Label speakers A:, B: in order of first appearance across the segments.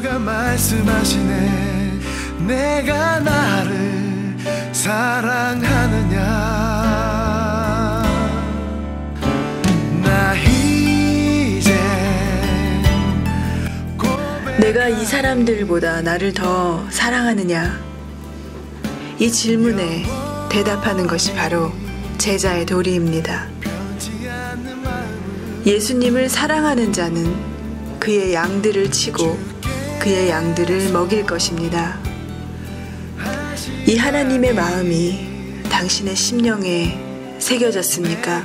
A: 주가 말씀하시네. 내가 나를 사랑하느냐. 나 이제
B: 내가 이 사람들보다 나를 더 사랑하느냐. 이 질문에 대답하는 것이 바로 제자의 도리입니다. 예수님을 사랑하는 자는 그의 양들을 치고 그의 양들을 먹일 것입니다. 이 하나님의 마음이 당신의 심령에 새겨졌습니까?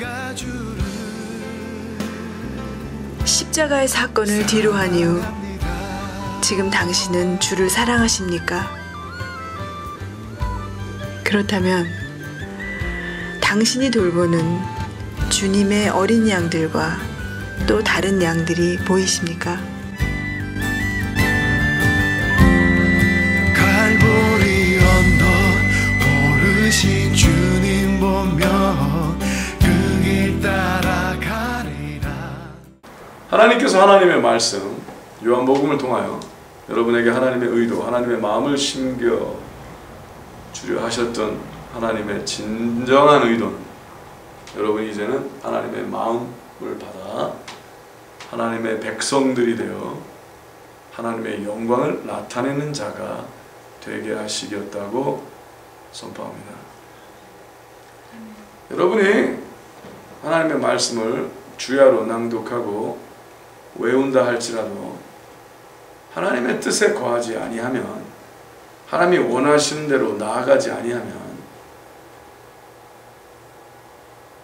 B: 십자가의 사건을 뒤로한 이후 지금 당신은 주를 사랑하십니까? 그렇다면 당신이 돌보는 주님의 어린 양들과 또 다른 양들이 보이십니까?
A: 갈보리 언덕 오르신 주님 보며 그 길 따라가리라.
C: 하나님께서 하나님의 말씀 요한복음을 통하여 여러분에게 하나님의 의도, 하나님의 마음을 심겨 주려 하셨던 하나님의 진정한 의도는 여러분이 이제는 하나님의 마음을 받아 하나님의 백성들이 되어 하나님의 영광을 나타내는 자가 되게 하시겠다고 선포합니다. 여러분이 하나님의 말씀을 주야로 낭독하고 외운다 할지라도 하나님의 뜻에 거하지 아니하면, 하나님이 원하시는 대로 나아가지 아니하면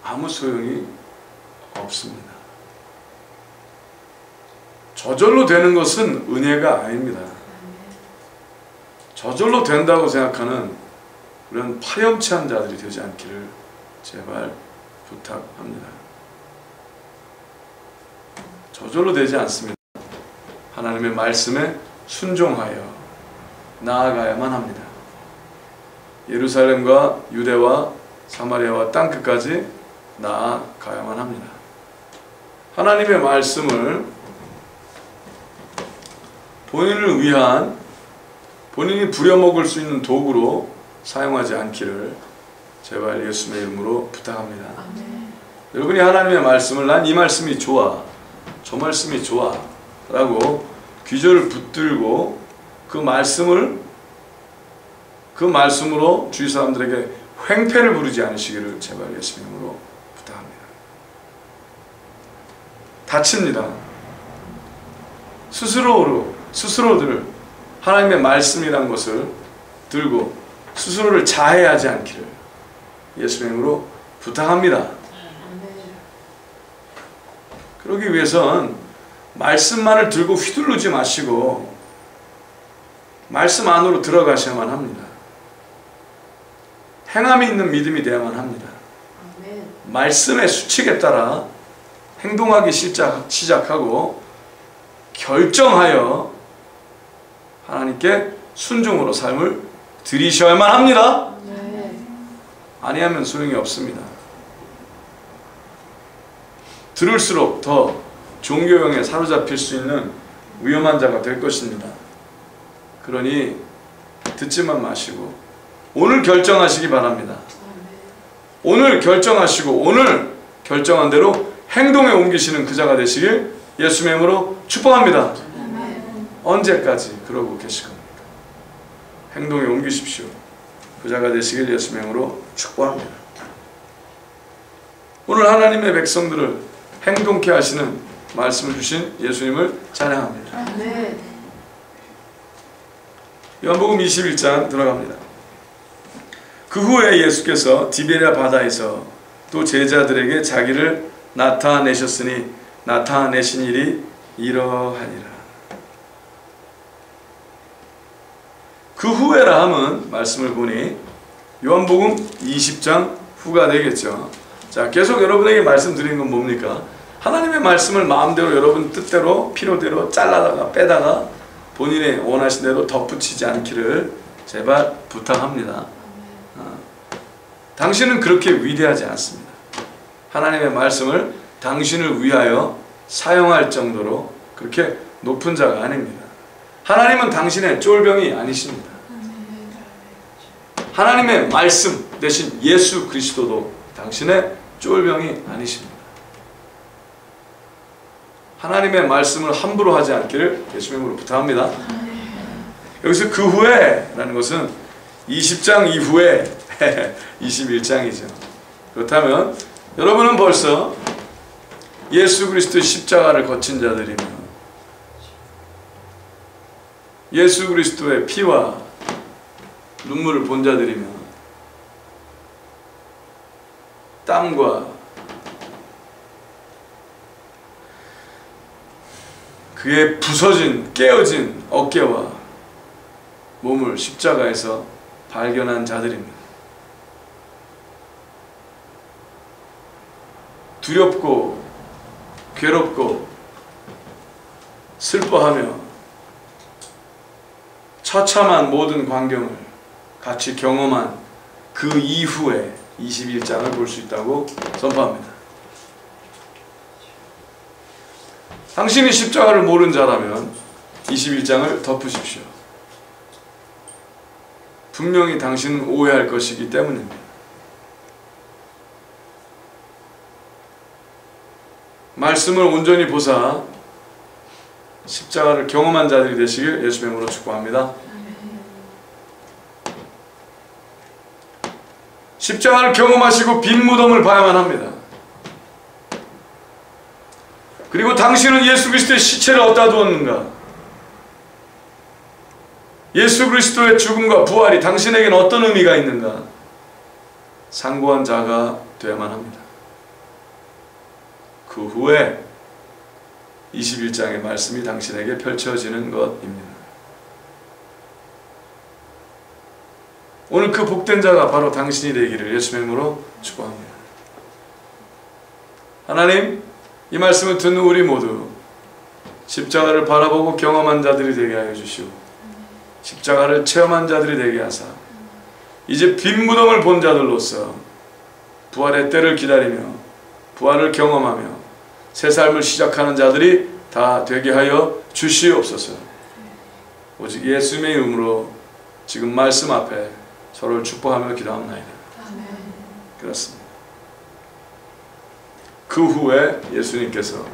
C: 아무 소용이 없습니다. 저절로 되는 것은 은혜가 아닙니다. 저절로 된다고 생각하는 그런 파렴치한 자들이 되지 않기를 제발 부탁합니다. 저절로 되지 않습니다. 하나님의 말씀에 순종하여 나아가야만 합니다. 예루살렘과 유대와 사마리아와 땅끝까지 나아가야만 합니다. 하나님의 말씀을 본인을 위한, 본인이 부려먹을 수 있는 도구로 사용하지 않기를 제발 예수님의 이름으로 부탁합니다. 아멘. 여러분이 하나님의 말씀을 난 이 말씀이 좋아, 저 말씀이 좋아 라고 귀절을 붙들고 그 말씀으로 주위 사람들에게 횡패를 부르지 않으시기를 제발 예수님의 이름으로 부탁합니다. 다칩니다. 스스로들 하나님의 말씀이란 것을 들고 스스로를 자해하지 않기를 예수님의 이름으로 부탁합니다. 그러기 위해선 말씀만을 들고 휘둘르지 마시고 말씀 안으로 들어가셔야만 합니다. 행함이 있는 믿음이 되어야만 합니다. 말씀의 수칙에 따라 행동하기 시작하고 결정하여 하나님께 순종으로 삶을 드리셔야만 합니다. 아니하면 소용이 없습니다. 들을수록 더 종교형에 사로잡힐 수 있는 위험한 자가 될 것입니다. 그러니 듣지만 마시고 오늘 결정하시기 바랍니다. 오늘 결정하시고 오늘 결정한 대로 행동에 옮기시는 그 자가 되시길 예수님의 이름으로 축복합니다. 언제까지 그러고 계실 겁니까? 행동에 옮기십시오. 그 자가 되시길 예수님의 이름으로 축복합니다. 오늘 하나님의 백성들을 행동케 하시는 말씀을 주신 예수님을 찬양합니다. 요한복음 21장 들어갑니다. 그 후에 예수께서 디베랴 바다에서 또 제자들에게 자기를 나타내셨으니 나타내신 일이 이러하니라. 그 후에라 함은 말씀을 보니 요한복음 20장 후가 되겠죠. 자, 계속 여러분에게 말씀드리는 건 뭡니까? 하나님의 말씀을 마음대로 여러분 뜻대로 필요대로 잘라다가 빼다가 본인의 원하신 대로 덧붙이지 않기를 제발 부탁합니다. 당신은 그렇게 위대하지 않습니다. 하나님의 말씀을 당신을 위하여 사용할 정도로 그렇게 높은 자가 아닙니다. 하나님은 당신의 쫄병이 아니십니다. 하나님의 말씀 대신 예수 그리스도도 당신의 쫄병이 아니십니다. 하나님의 말씀을 함부로 하지 않기를 예수의 이름으로 부탁합니다. 여기서 그 후에 라는 것은 20장 이후에 21장이죠. 그렇다면 여러분은 벌써 예수 그리스도의 십자가를 거친 자들이며 예수 그리스도의 피와 눈물을 본 자들이며 땀과 그의 부서진 깨어진 어깨와 몸을 십자가에서 발견한 자들입니다. 두렵고 괴롭고 슬퍼하며 처참한 모든 광경을 같이 경험한 그 이후에 21장을 볼 수 있다고 선포합니다. 당신이 십자가를 모르는 자라면 21장을 덮으십시오. 분명히 당신은 오해할 것이기 때문입니다. 말씀을 온전히 보사 십자가를 경험한 자들이 되시길 예수의 이름으로 축복합니다. 십자가를 경험하시고 빈 무덤을 봐야만 합니다. 그리고 당신은 예수 그리스도의 시체를 어디다 두었는가? 예수 그리스도의 죽음과 부활이 당신에게는 어떤 의미가 있는가? 상고한 자가 되어야만 합니다. 그 후에 21장의 말씀이 당신에게 펼쳐지는 것입니다. 오늘 그 복된 자가 바로 당신이 되기를 예수의 이름으로 축복합니다. 하나님, 이 말씀을 듣는 우리 모두 십자가를 바라보고 경험한 자들이 되게 하여 주시오. 십자가를 체험한 자들이 되게 하사 이제 빈 무덤을 본 자들로서 부활의 때를 기다리며 부활을 경험하며 새 삶을 시작하는 자들이 다 되게 하여 주시옵소서. 오직 예수님의 이름으로 지금 말씀 앞에 서로를 축복하며 기도합니다. 그렇습니다. 그 후에 예수님께서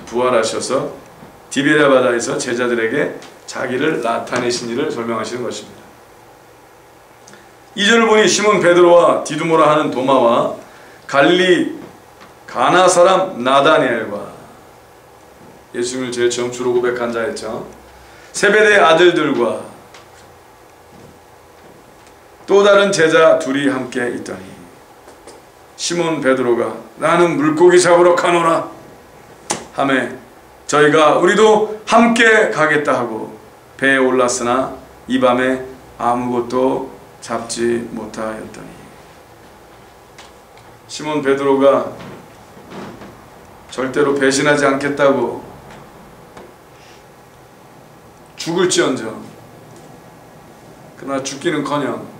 C: 부활하셔서 디베랴 바다에서 제자들에게 자기를 나타내신 일을 설명하시는 것입니다. 2절을 보니 시몬 베드로와 디두모라 하는 도마와 갈릴리 가나 사람 나다니엘과 예수님을 제일 처음 주로 고백한 자였죠. 세베대의 아들들과 또 다른 제자 둘이 함께 있더니 시몬 베드로가 나는 물고기 잡으러 가노라 하매 저희가 우리도 함께 가겠다 하고 배에 올랐으나 이 밤에 아무것도 잡지 못하였더니 시몬 베드로가 절대로 배신하지 않겠다고 죽을지언정 그러나 죽기는커녕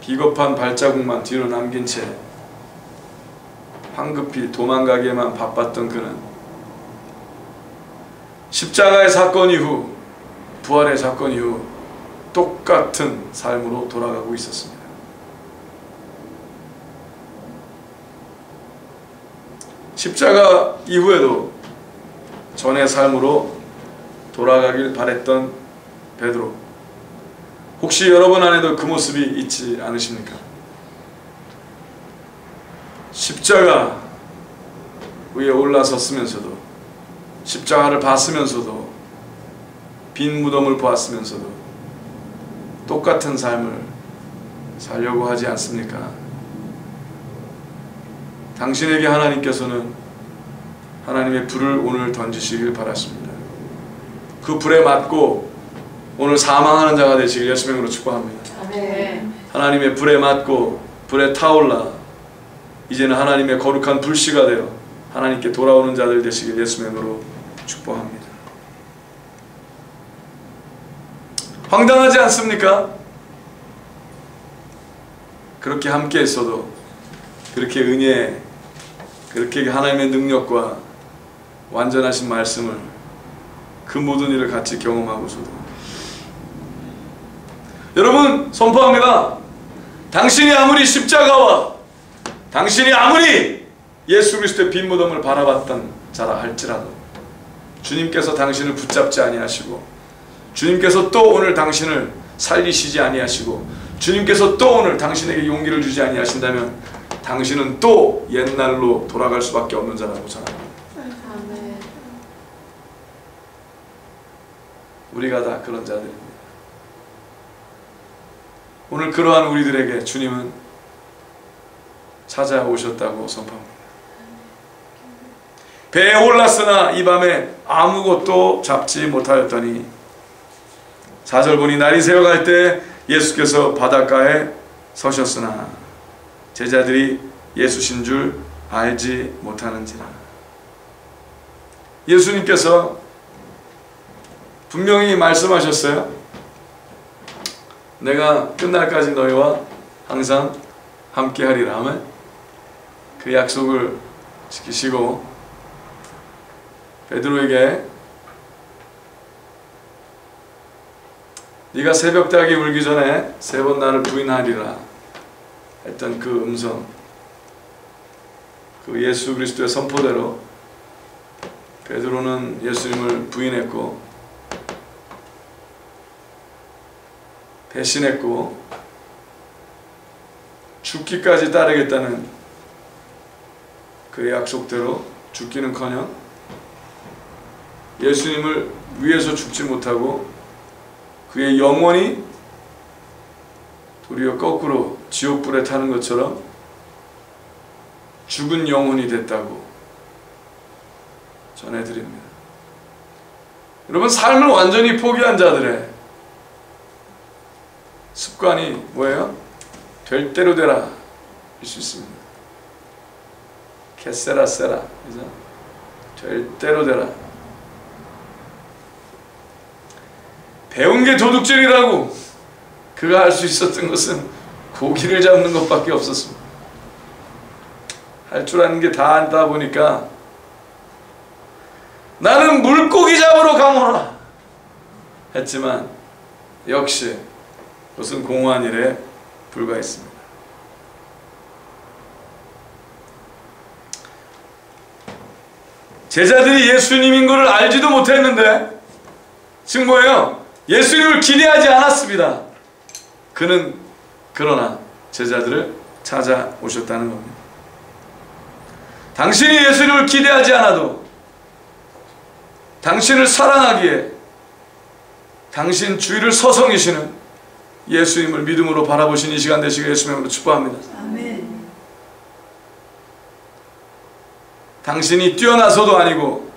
C: 비겁한 발자국만 뒤로 남긴 채 황급히 도망가기에만 바빴던 그는 십자가의 사건 이후 부활의 사건 이후 똑같은 삶으로 돌아가고 있었습니다. 십자가 이후에도 전의 삶으로 돌아가길 바랬던 베드로, 혹시 여러분 안에도 그 모습이 있지 않으십니까? 십자가 위에 올라섰으면서도 십자가를 봤으면서도 빈 무덤을 보았으면서도 똑같은 삶을 살려고 하지 않습니까? 당신에게 하나님께서는 하나님의 불을 오늘 던지시길 바라십니다. 그 불에 맞고 오늘 사망하는 자가 되시길 예수의 이름으로 축복합니다.
D: 아멘.
C: 하나님의 불에 맞고 불에 타올라 이제는 하나님의 거룩한 불씨가 되어 하나님께 돌아오는 자들 되시길 예수의 이름으로 축복합니다. 황당하지 않습니까? 그렇게 함께 있어도 그렇게 은혜, 그렇게 하나님의 능력과 완전하신 말씀을 그 모든 일을 같이 경험하고서도 여러분 선포합니다. 당신이 아무리 십자가와 당신이 아무리 예수 그리스도의 빈 무덤을 바라봤던 자라 할지라도 주님께서 당신을 붙잡지 아니하시고 주님께서 또 오늘 당신을 살리시지 아니하시고 주님께서 또 오늘 당신에게 용기를 주지 아니하신다면 당신은 또 옛날로 돌아갈 수밖에 없는 자라고 전합니다. 우리가 다 그런 자들입니다. 오늘 그러한 우리들에게 주님은 찾아오셨다고 선포합니다. 배에 올랐으나 이 밤에 아무것도 잡지 못하였더니 4절 보니 날이 새어갈 때 예수께서 바닷가에 서셨으나 제자들이 예수신 줄 알지 못하는지라. 예수님께서 분명히 말씀하셨어요. 내가 끝날까지 너희와 항상 함께 하리라 하면 그 약속을 지키시고 베드로에게 네가 새벽닭이 울기 전에 3번 나를 부인하리라 했던 그 음성, 그 예수 그리스도의 선포대로 베드로는 예수님을 부인했고 배신했고 죽기까지 따르겠다는 그의 약속대로 죽기는커녕 예수님을 위해서 죽지 못하고 그의 영혼이 도리어 거꾸로 지옥불에 타는 것처럼 죽은 영혼이 됐다고 전해드립니다. 여러분, 삶을 완전히 포기한 자들의 습관이 뭐예요? 될 대로 되라 할 수 있습니다. 캐세라 세라, 그죠? 될 대로 되라. 배운 게 도둑질이라고 그가 할 수 있었던 것은 고기를 잡는 것밖에 없었습니다. 할 줄 아는 게 다 안다 보니까 나는 물고기 잡으러 가노라 했지만 역시 그것은 공허한 일에 불과했습니다. 제자들이 예수님인 것을 알지도 못했는데 지금 뭐예요? 예수님을 기대하지 않았습니다. 그는 그러나 제자들을 찾아오셨다는 겁니다. 당신이 예수님을 기대하지 않아도 당신을 사랑하기에 당신 주위를 서성이시는 예수님을 믿음으로 바라보신 이 시간 되시길 예수님으로 축복합니다.
B: 아멘.
C: 당신이 뛰어나서도 아니고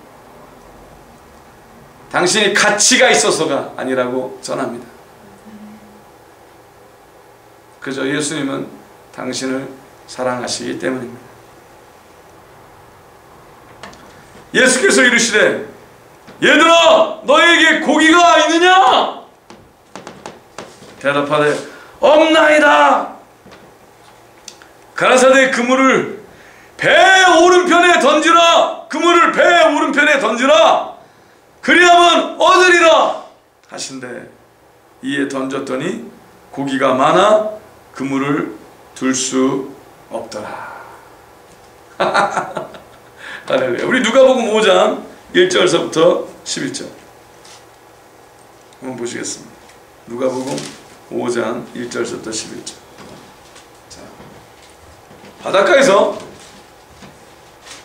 C: 당신이 가치가 있어서가 아니라고 전합니다. 그저 예수님은 당신을 사랑하시기 때문입니다. 예수께서 이르시되 얘들아 너희에게 고기가 있느냐? 대답하되 없나이다. 가라사대 그물을 배 오른편에 던지라. 그물을 배 오른편에 던지라. 그리하면 얻으리라 하신대 이에 던졌더니 고기가 많아 그물을 둘 수 없더라. 할렐루야. 우리 누가복음 5장 1절서부터 11절 한번 보시겠습니다. 누가복음 5장 1절서부터 11절. 자, 바닷가에서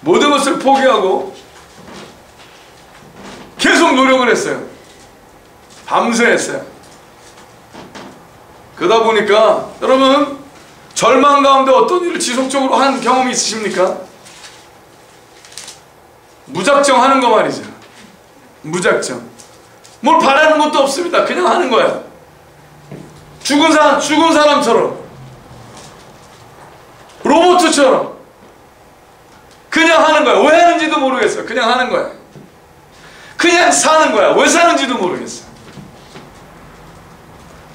C: 모든 것을 포기하고 계속 노력을 했어요. 밤새 했어요. 그러다 보니까 여러분 절망 가운데 어떤 일을 지속적으로 한 경험이 있으십니까? 무작정 하는 거 말이죠. 무작정. 뭘 바라는 것도 없습니다. 그냥 하는 거야. 죽은 사람처럼 로봇처럼 그냥 하는 거야. 왜 하는지도 모르겠어요. 그냥 하는 거야. 그냥 사는 거야. 왜 사는지도 모르겠어.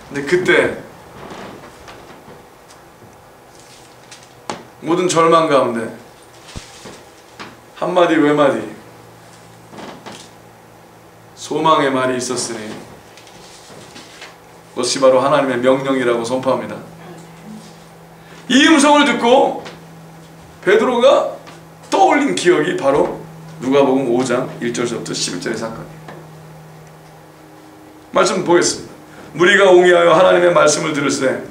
C: 근데 그때 모든 절망 가운데 한마디 외마디 소망의 말이 있었으니 그것이 바로 하나님의 명령이라고 선포합니다. 이 음성을 듣고 베드로가 떠올린 기억이 바로 누가복음 5장 1절부터 11절의 사건이에요. 말씀 보겠습니다. 무리가 옹이하여 하나님의 말씀을 들을세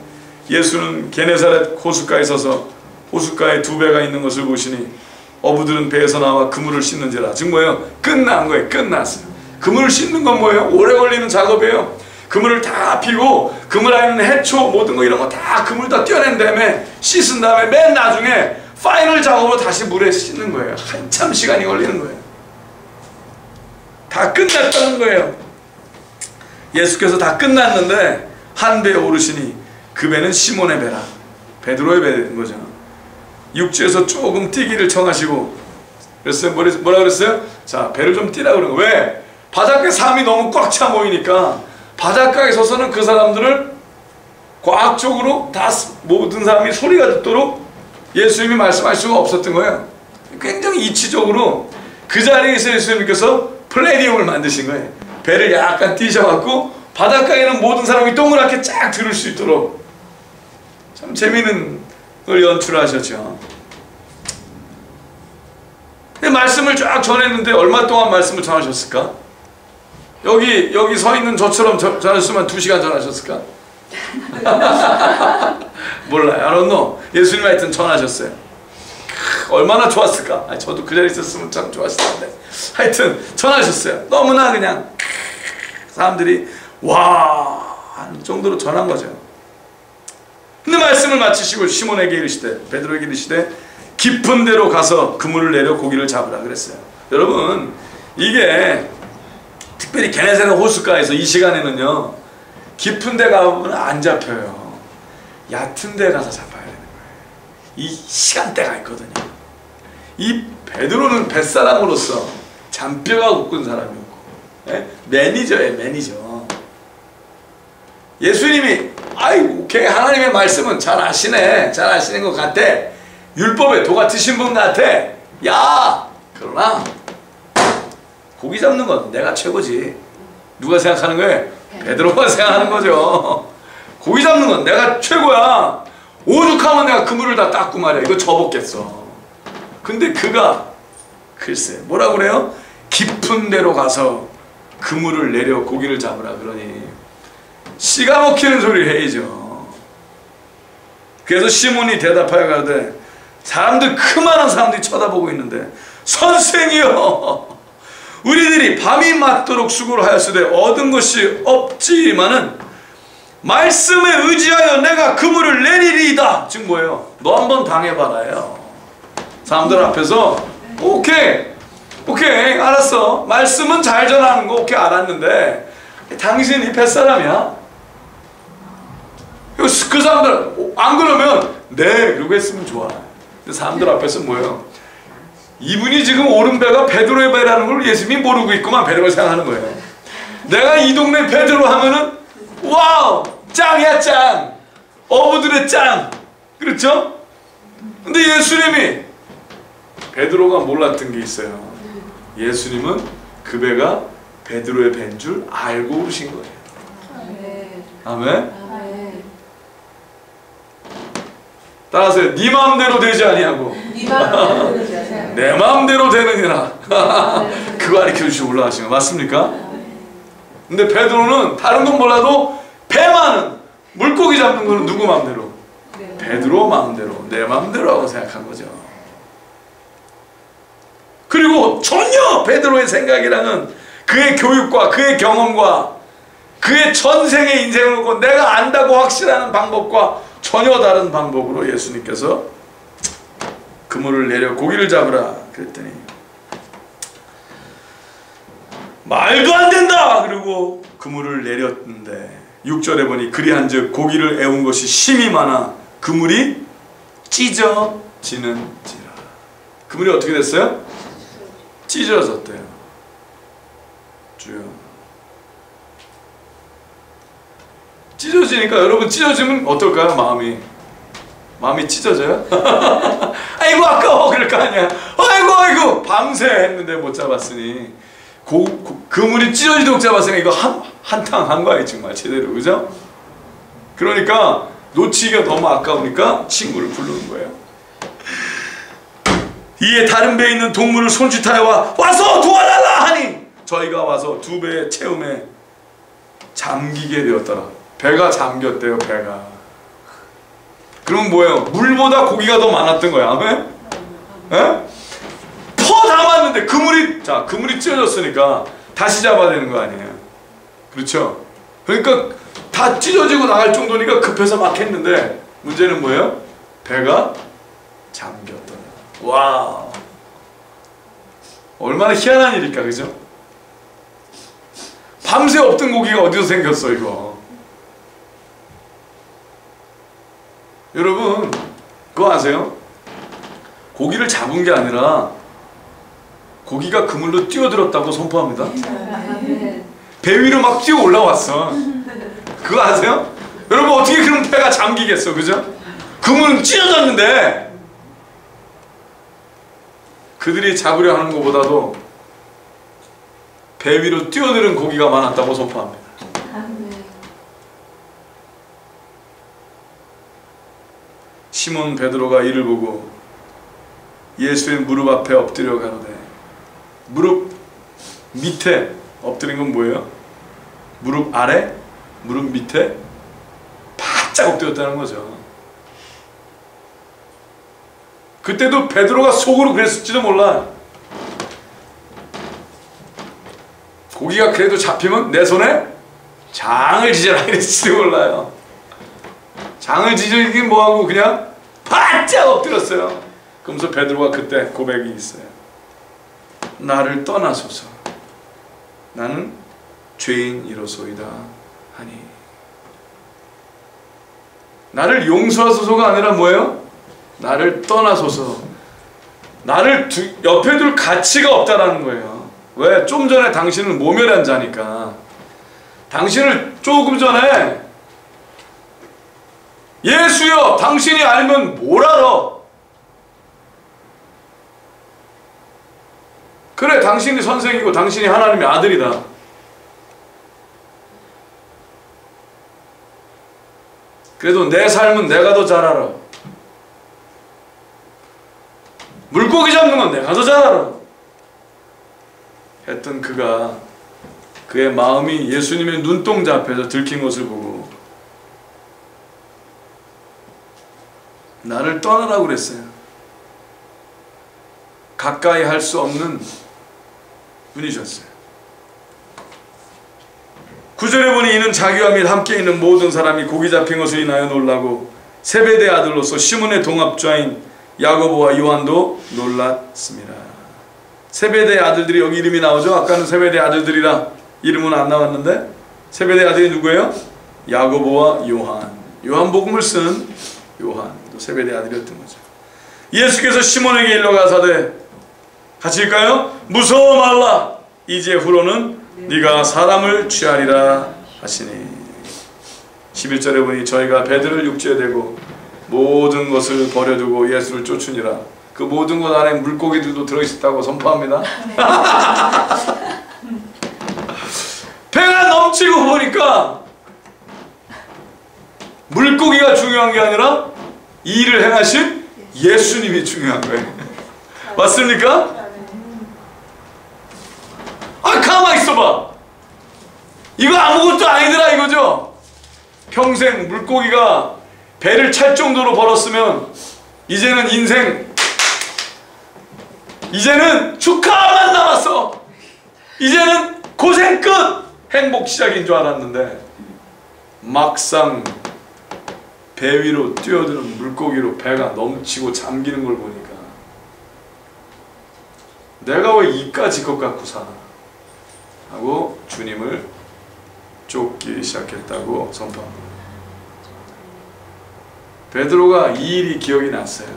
C: 예수는 게네사렛 호숫가에 서서 호숫가에 두 배가 있는 것을 보시니 어부들은 배에서 나와 그물을 씻는지라. 지금 뭐예요? 끝난 거예요. 끝났어요. 그물을 씻는 건 뭐예요? 오래 걸리는 작업이에요. 그물을 다 피고 그물 안에 있는 해초 모든 거 이런 거 다 그물 다 떼어낸 다음에 씻은 다음에 맨 나중에 파이널 작업으로 다시 물에 씻는 거예요. 한참 시간이 걸리는 거예요. 다 끝났다는 거예요. 예수께서 다 끝났는데 한 배에 오르시니 그 배는 시몬의 배라. 베드로의 배인 거죠. 육지에서 조금 뛰기를 청하시고 그랬어요. 뭐라 그랬어요? 자, 배를 좀 뛰라 그런 거. 왜? 바닷가 사람이 너무 꽉 차 보이니까 바닷가에 서서는 그 사람들을 과학적으로 다 모든 사람이 소리가 듣도록 예수님이 말씀할 수가 없었던 거예요. 굉장히 이치적으로 그 자리에서 예수님께서 플래니움을 만드신 거예요. 배를 약간 띄셔갖고 바닷가에는 모든 사람이 동그랗게 쫙 들을 수 있도록 참 재미있는 걸 연출하셨죠. 근데 말씀을 쫙 전했는데 얼마 동안 말씀을 전하셨을까? 여기 서 있는 저처럼 전하셨으면 2시간 전하셨을까? 몰라요. I don't know. 예수님 하여튼 전하셨어요. 얼마나 좋았을까? 아니, 저도 그 자리에 있었으면 참 좋았을 텐데. 하여튼 전하셨어요. 너무나 그냥 사람들이 와 하는 정도로 전한 거죠. 근데 말씀을 마치시고 시몬에게 이르시되 베드로에게 이르시되 깊은 데로 가서 그물을 내려 고기를 잡으라 그랬어요. 여러분 이게 특별히 게네사렛 호숫가에서 이 시간에는요 깊은 데 가면 안 잡혀요. 얕은 데 가서 잡아야 되는 거예요. 이 시간대가 있거든요. 이 베드로는 뱃사람으로서 잔뼈가 굳은 사람이었고 매니저예요. 매니저. 예수님이 아이고 오케이 하나님의 말씀은 잘 아시네. 잘 아시는 것 같아. 율법에 도 같으신 분 같아. 야 그러나 고기 잡는 건 내가 최고지. 누가 생각하는 거예요? 베드로가 생각하는 거죠. 고기 잡는 건 내가 최고야. 오죽하면 내가 그물을 다 닦고 말이야. 이거 접었겠어. 근데 그가 글쎄 뭐라 그래요? 깊은 데로 가서 그물을 내려 고기를 잡으라 그러니 씨가 먹히는 소리를 해야죠. 그래서 시몬이 대답하여 가되 사람들 크만한 사람들이 쳐다보고 있는데 선생이여 우리들이 밤이 맞도록 수고를 하였으되 얻은 것이 없지만은 말씀에 의지하여 내가 그물을 내리리이다. 지금 뭐예요? 너 한번 당해봐라요. 사람들 앞에서 오케이 알았어. 말씀은 잘 전하는 거 오케이 알았는데 당신이 뱃사람이야? 그 사람들 안 그러면 네 그러고 했으면 좋아. 근데 사람들 앞에서 뭐예요? 이분이 지금 오른 배가 베드로의 배라는 걸 예수님이 모르고 있구만. 베드로를 생각하는 거예요. 내가 이 동네 베드로 하면은 와우 짱이야 짱. 어부들의 짱. 그렇죠? 근데 예수님이 베드로가 몰랐던 게 있어요. 예수님은 그 배가 베드로의 배인 줄 알고 오르신 거예요. 아멘. 따라서 네 마음대로 되지 아니하고 내 마음대로 되느니라. 그거 가르쳐주시고 올라가신 거 맞습니까? 근데 베드로는 다른 건 몰라도 배만은 물고기 잡는 거는 누구 마음대로? 베드로 마음대로 내 마음대로 하고 생각한 거죠. 그리고 전혀 베드로의 생각이랑은 그의 교육과 그의 경험과 그의 전생의 인생을 놓고 내가 안다고 확신하는 방법과 전혀 다른 방법으로 예수님께서 그물을 내려 고기를 잡으라 그랬더니 말도 안 된다! 그리고 그물을 내렸는데 6절에 보니 그리한즉 고기를 애운 것이 심이 많아 그물이 찢어지는지라. 그물이 어떻게 됐어요? 찢어졌대요. 주여. 찢어지니까 여러분 찢어지면 어떨까요? 마음이 찢어져요? 아이고 아까워 그럴 거 아니야. 아이고 밤새 했는데 못 잡았으니 그물이 찢어지도록 잡았으니까 이거 한탕 한 거야 정말 제대로. 그죠? 그러니까 놓치기가 너무 아까우니까 친구를 부르는 거예요. 이에 다른 배에 있는 동물을 손짓하여 와서 도와달라 하니 저희가 와서 2배의 채움에 잠기게 되었더라. 배가 잠겼대요. 배가. 그럼 뭐예요? 물보다 고기가 더 많았던 거야. 아멘? 예? 퍼 담았는데 그물이 찢어졌으니까 다시 잡아야 되는 거 아니에요? 그렇죠? 그러니까 다 찢어지고 나갈 정도니까 급해서 막 했는데 문제는 뭐예요? 배가 잠겼더라. 와, 얼마나 희한한 일일까, 그죠? 밤새 없던 고기가 어디서 생겼어 이거. 여러분 그거 아세요? 고기를 잡은 게 아니라 고기가 그물로 뛰어들었다고 선포합니다. 배 위로 막 뛰어 올라왔어. 그거 아세요? 여러분 어떻게 그럼 배가 잠기겠어, 그죠? 그물은 찢어졌는데 그들이 잡으려 하는 것보다도 배 위로 뛰어드는 고기가 많았다고 선포합니다. 시몬 베드로가 이를 보고 예수의 무릎 앞에 엎드려 가로되. 무릎 밑에 엎드린 건 뭐예요? 무릎 아래? 무릎 밑에? 바짝 엎드렸다는 거죠. 그때도 베드로가 속으로 그랬을지도 몰라. 고기가 그래도 잡히면 내 손에 장을 지져라 이랬을지도 몰라요. 장을 지져이긴 뭐하고 그냥 바짝 엎드렸어요. 그러면서 베드로가 그때 고백이 있어요. 나를 떠나소서 나는 죄인이로소이다 하니. 나를 용서하소서가 아니라 뭐예요? 나를 떠나소서. 나를 옆에 둘 가치가 없다라는 거예요. 왜? 좀 전에 당신은 모멸한 자니까. 당신을 조금 전에 예수여 당신이 알면 뭘 알아? 그래 당신이 선생이고 당신이 하나님의 아들이다. 그래도 내 삶은 내가 더 잘 알아. 물고기 잡는 건 내가 더 잘 알아. 했던 그가 그의 마음이 예수님의 눈동자 앞에서 들킨 것을 보고 나를 떠나라고 그랬어요. 가까이 할 수 없는 분이셨어요. 9절에 보니 이는 자기와 및 함께 있는 모든 사람이 고기 잡힌 것을 인하여 놀라고 세베대 아들로서 시몬의 동업자인 야고보와 요한도 놀랐습니다. 세베대 아들들이 여기 이름이 나오죠? 아까는 세베대 아들들이라 이름은 안 나왔는데 세베대 아들이 누구예요? 야고보와 요한. 요한복음을 쓴 요한도 세베대 아들이었던 거죠. 예수께서 시몬에게 일러 가사대 같이 읽까요? 무서워 말라 이제 후로는 네가 사람을 취하리라 하시니. 11절에 보니 저희가 배들을 육지에 대고 모든 것을 버려두고 예수를 쫓으니라. 그 모든 것 안에 물고기들도 들어있었다고 선포합니다. 배가 넘치고 보니까 물고기가 중요한 게 아니라 이 일을 행하신 예수님이 중요한 거예요. 맞습니까? 아 가만히 있어봐. 이거 아무것도 아니더라 이거죠. 평생 물고기가 배를 찰 정도로 벌었으면 이제는 인생, 이제는 축하만 남았어. 이제는 고생 끝, 행복 시작인 줄 알았는데 막상 배 위로 뛰어드는 물고기로 배가 넘치고 잠기는 걸 보니까 내가 왜 이까짓 것 같고 사나 하고 주님을 쫓기 시작했다고 선포합니다. 베드로가 이 일이 기억이 났어요.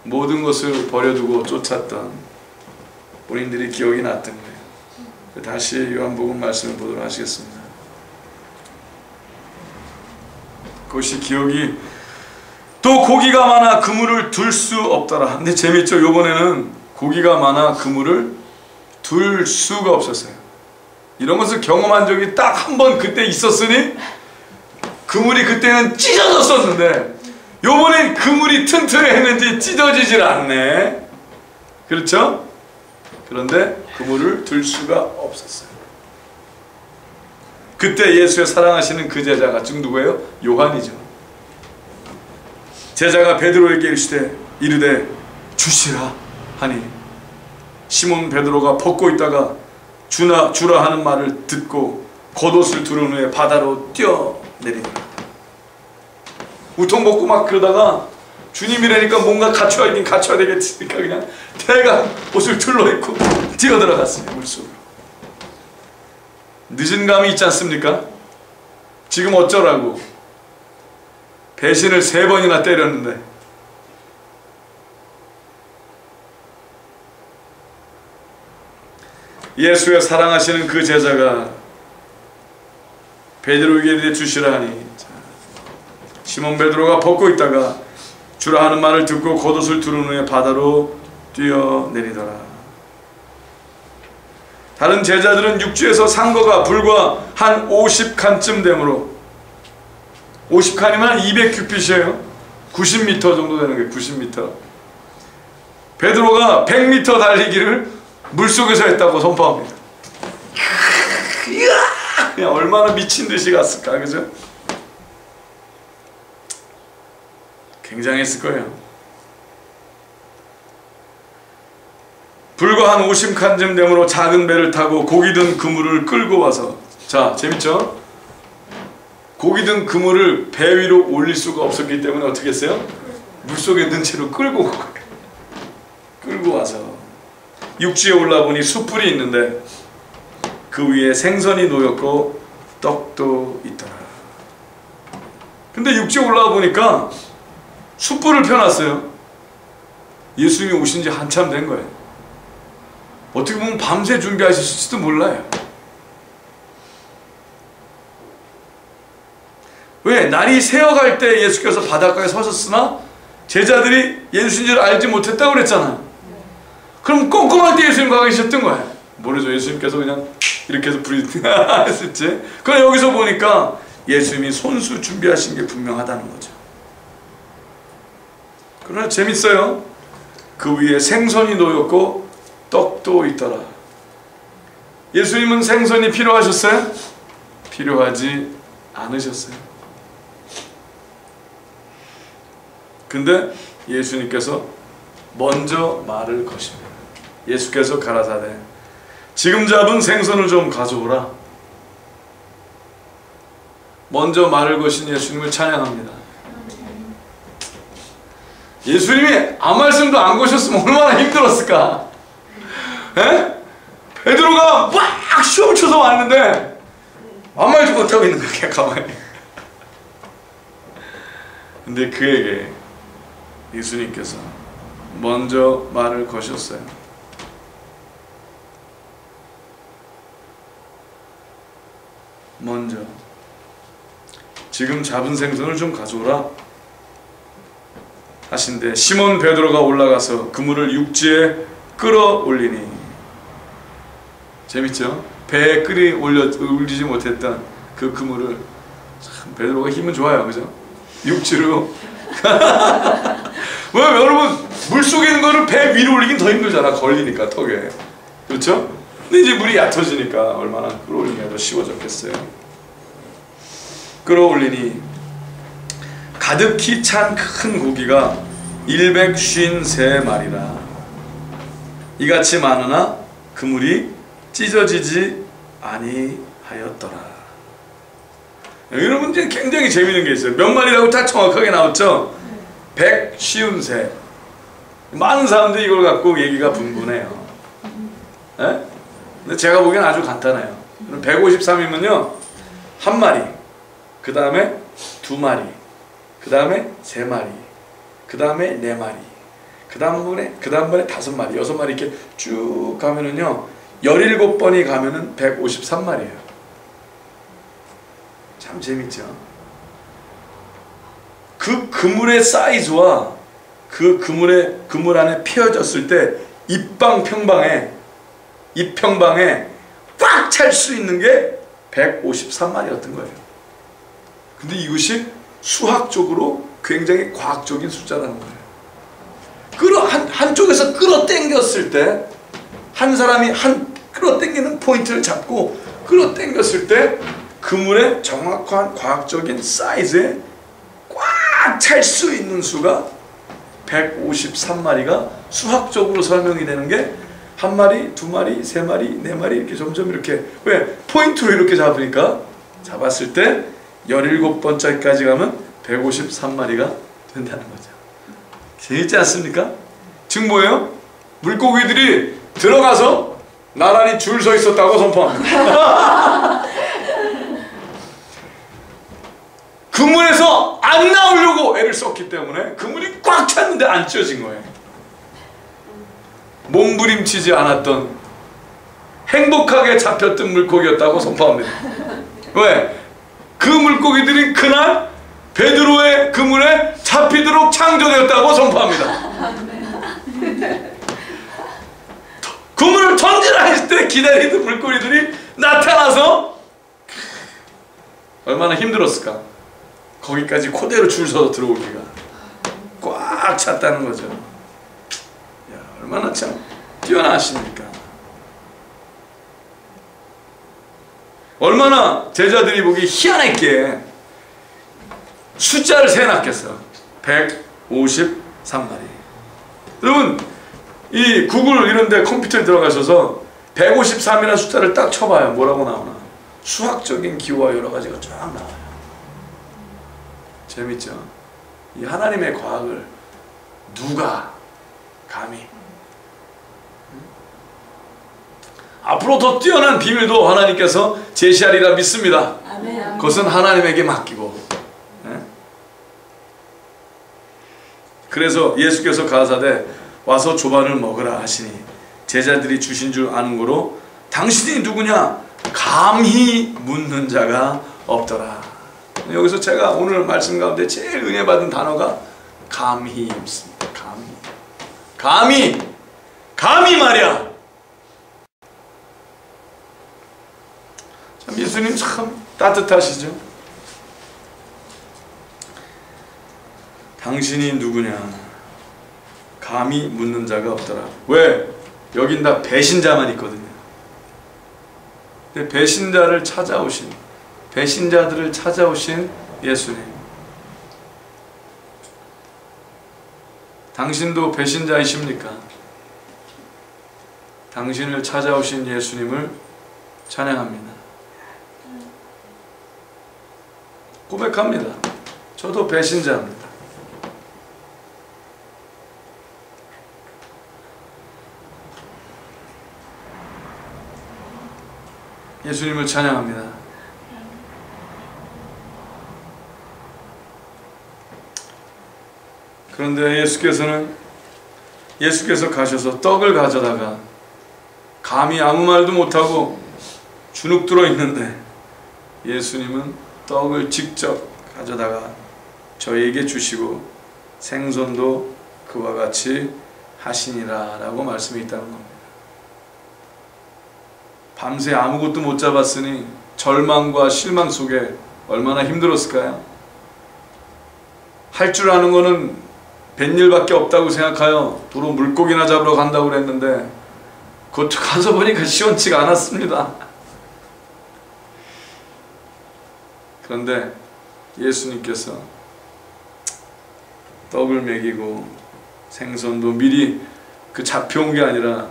C: 모든 것을 버려두고 쫓았던 본인들이 기억이 났던 거예요. 다시 요한복음 말씀을 보도록 하시겠습니다. 그것이 기억이 또 고기가 많아 그물을 둘 수 없더라. 근데 재밌죠? 요번에는 고기가 많아 그물을 둘 수가 없었어요. 이런 것을 경험한 적이 딱 한 번 그때 있었으니 그물이 그때는 찢어졌었는데 요번엔 그물이 튼튼했는지 찢어지질 않네. 그렇죠? 그런데 그물을 들 수가 없었어요. 그때 예수의 사랑하시는 그 제자가 즉 누구예요? 요한이죠. 제자가 베드로에게 이르되 주시라 하니 시몬 베드로가 벗고 있다가 주라 하는 말을 듣고 겉옷을 두른 후에 바다로 뛰어내리더라. 우통 벗고 막 그러다가 주님이라니까 뭔가 갖춰야 되겠으니까 그냥 대가 옷을 둘러입고 뛰어들어갔어요. 물속으로. 늦은 감이 있지 않습니까? 지금 어쩌라고 배신을 3번이나 때렸는데 예수의 사랑하시는 그 제자가 베드로에게 주시라 하니 시몬 베드로가 벗고 있다가 주라 하는 말을 듣고 겉옷을 두른 후에 바다로 뛰어내리더라. 다른 제자들은 육지에서 산 거가 불과 한 50칸쯤 되므로 50칸이면 200큐핏이에요. 90m 정도 되는 거예요. 90m. 베드로가 100m 달리기를 물속에서 했다고 선포합니다. 그냥 얼마나 미친 듯이 갔을까, 그죠? 굉장했을 거예요. 불과 한 50칸쯤 되므로 작은 배를 타고 고기 든 그물을 끌고 와서, 자, 재밌죠? 고기 든 그물을 배 위로 올릴 수가 없었기 때문에 어떻게 했어요? 물속에 넣은 채로 끌고 와서 육지에 올라보니 숯불이 있는데 그 위에 생선이 놓였고 떡도 있더라. 근데 육지에 올라와 보니까 숯불을 펴놨어요. 예수님이 오신 지 한참 된 거예요. 어떻게 보면 밤새 준비하셨을지도 몰라요. 왜? 날이 새어갈 때 예수께서 바닷가에 서셨으나 제자들이 예수인 줄 알지 못했다고 그랬잖아요. 그럼 꼼꼼할 때 예수님과 계셨던 거예요. 모르죠. 예수님께서 그냥 이렇게 해서 불이 했을지. 그럼 여기서 보니까 예수님이 손수 준비하신 게 분명하다는 거죠. 그러나 재밌어요. 그 위에 생선이 놓였고 떡도 있더라. 예수님은 생선이 필요하셨어요? 필요하지 않으셨어요. 근데 예수님께서 먼저 말을 거십니다. 예수께서 가라사대 지금 잡은 생선을 좀 가져오라. 먼저 말을 거신 예수님을 찬양합니다. 예수님이 아무 말씀도 안 거셨으면 얼마나 힘들었을까? 에? 베드로가 막 시험 쳐서 왔는데 아무 말도 못하고 있는 거야, 가만히. 근데 그에게 예수님께서 먼저 말을 거셨어요. 먼저 지금 잡은 생선을 좀 가져오라 하신데 시몬 베드로가 올라가서 그물을 육지에 끌어올리니, 재밌죠? 배에 올리지 못했던 그 그물을 참 베드로가 힘은 좋아요, 그죠? 육지로 왜 여러분 물속에 있는 거를 배 위로 올리긴 더 힘들잖아. 걸리니까 턱에. 그렇죠? 근데 이제 물이 얕아지니까 얼마나 끌어올리기가 더 쉬워졌겠어요. 끌어올리니 가득히 찬 큰 고기가 153마리라. 이같이 많으나 그물이 찢어지지 아니하였더라. 여러분 이제 굉장히 재밌는 게 있어요. 몇 마리라고 다 정확하게 나왔죠? 153. 많은 사람들이 이걸 갖고 얘기가 분분해요. 에? 근데 제가 보기엔 아주 간단해요. 153이면요, 한 마리, 그 다음에 2마리, 그 다음에 3마리, 그 다음에 4마리, 그 다음번에 5마리, 6마리 이렇게 쭉 가면은요, 17번이 가면은 153마리예요. 참 재밌죠? 그 그물의 사이즈와 그 그물 안에 피어졌을 때 입평방에 꽉 찰 수 있는 게 153마리였던 거예요. 근데 이것이 수학적으로 굉장히 과학적인 숫자라는 거예요. 한쪽에서 끌어당겼을 때 한 사람이 끌어당기는 포인트를 잡고 끌어당겼을 때 그물의 정확한 과학적인 사이즈에 꽉 찰 수 있는 수가 153마리가 수학적으로 설명이 되는 게 한 마리, 두 마리, 세 마리, 네 마리 이렇게 점점 이렇게 왜? 포인트로 이렇게 잡으니까 잡았을 때 17번째까지 가면 153마리가 된다는 거죠. 재밌지 않습니까? 지금 뭐예요? 물고기들이 들어가서 나란히 줄 서 있었다고 선포합니다. 그물에서 안 나오려고 애를 썼기 때문에 그물이 꽉 찼는데 안 찢어진 거예요. 몸부림치지 않았던 행복하게 잡혔던 물고기였다고 선포합니다. 왜? 그 물고기들이 그날 베드로의 그물에 잡히도록 창조되었다고 선포합니다. 그물을 던지라 했을 때 기다리던 물고기들이 나타나서 얼마나 힘들었을까? 거기까지 그대로 줄 서서 들어오기가 꽉 찼다는 거죠. 야, 얼마나 참 뛰어나십니까? 얼마나 제자들이 보기 희한했기에 숫자를 세놨겠어. 153마리. 여러분 이 구글 이런데 컴퓨터에 들어가셔서 153이라는 숫자를 딱 쳐봐요. 뭐라고 나오나? 수학적인 기호와 여러 가지가 쫙 나와요. 재밌죠? 이 하나님의 과학을 누가 감히 앞으로 더 뛰어난 비밀도 하나님께서 제시하리라 믿습니다.
D: 아멘.
C: 그것은 하나님에게 맡기고. 그래서 예수께서 가라사대 와서 조반을 먹으라 하시니 제자들이 주신 줄 아는 거로 당신이 누구냐 감히 묻는 자가 없더라. 여기서 제가 오늘 말씀 가운데 제일 은혜 받은 단어가 감히입니다. 감히 말이야. 참 예수님 참 따뜻하시죠. 당신이 누구냐 감히 묻는 자가 없더라. 왜? 여긴 다 배신자만 있거든요. 근데 배신자들을 찾아오신 예수님. 당신도 배신자이십니까? 당신을 찾아오신 예수님을 찬양합니다. 고백합니다. 저도 배신자입니다. 예수님을 찬양합니다. 그런데 예수께서 가셔서 떡을 가져다가 감히 아무 말도 못하고 주눅 들어 있는데 예수님은 떡을 직접 가져다가 저에게 주시고 생선도 그와 같이 하시니라 라고 말씀이 있다는 겁니다. 밤새 아무것도 못 잡았으니 절망과 실망 속에 얼마나 힘들었을까요? 할 줄 아는 거는 뱃일밖에 없다고 생각하여 도로 물고기나 잡으러 간다고 그랬는데 그것도 가서 보니까 시원치가 않았습니다. 그런데 예수님께서 떡을 먹이고 생선도 미리 그 잡혀온 게 아니라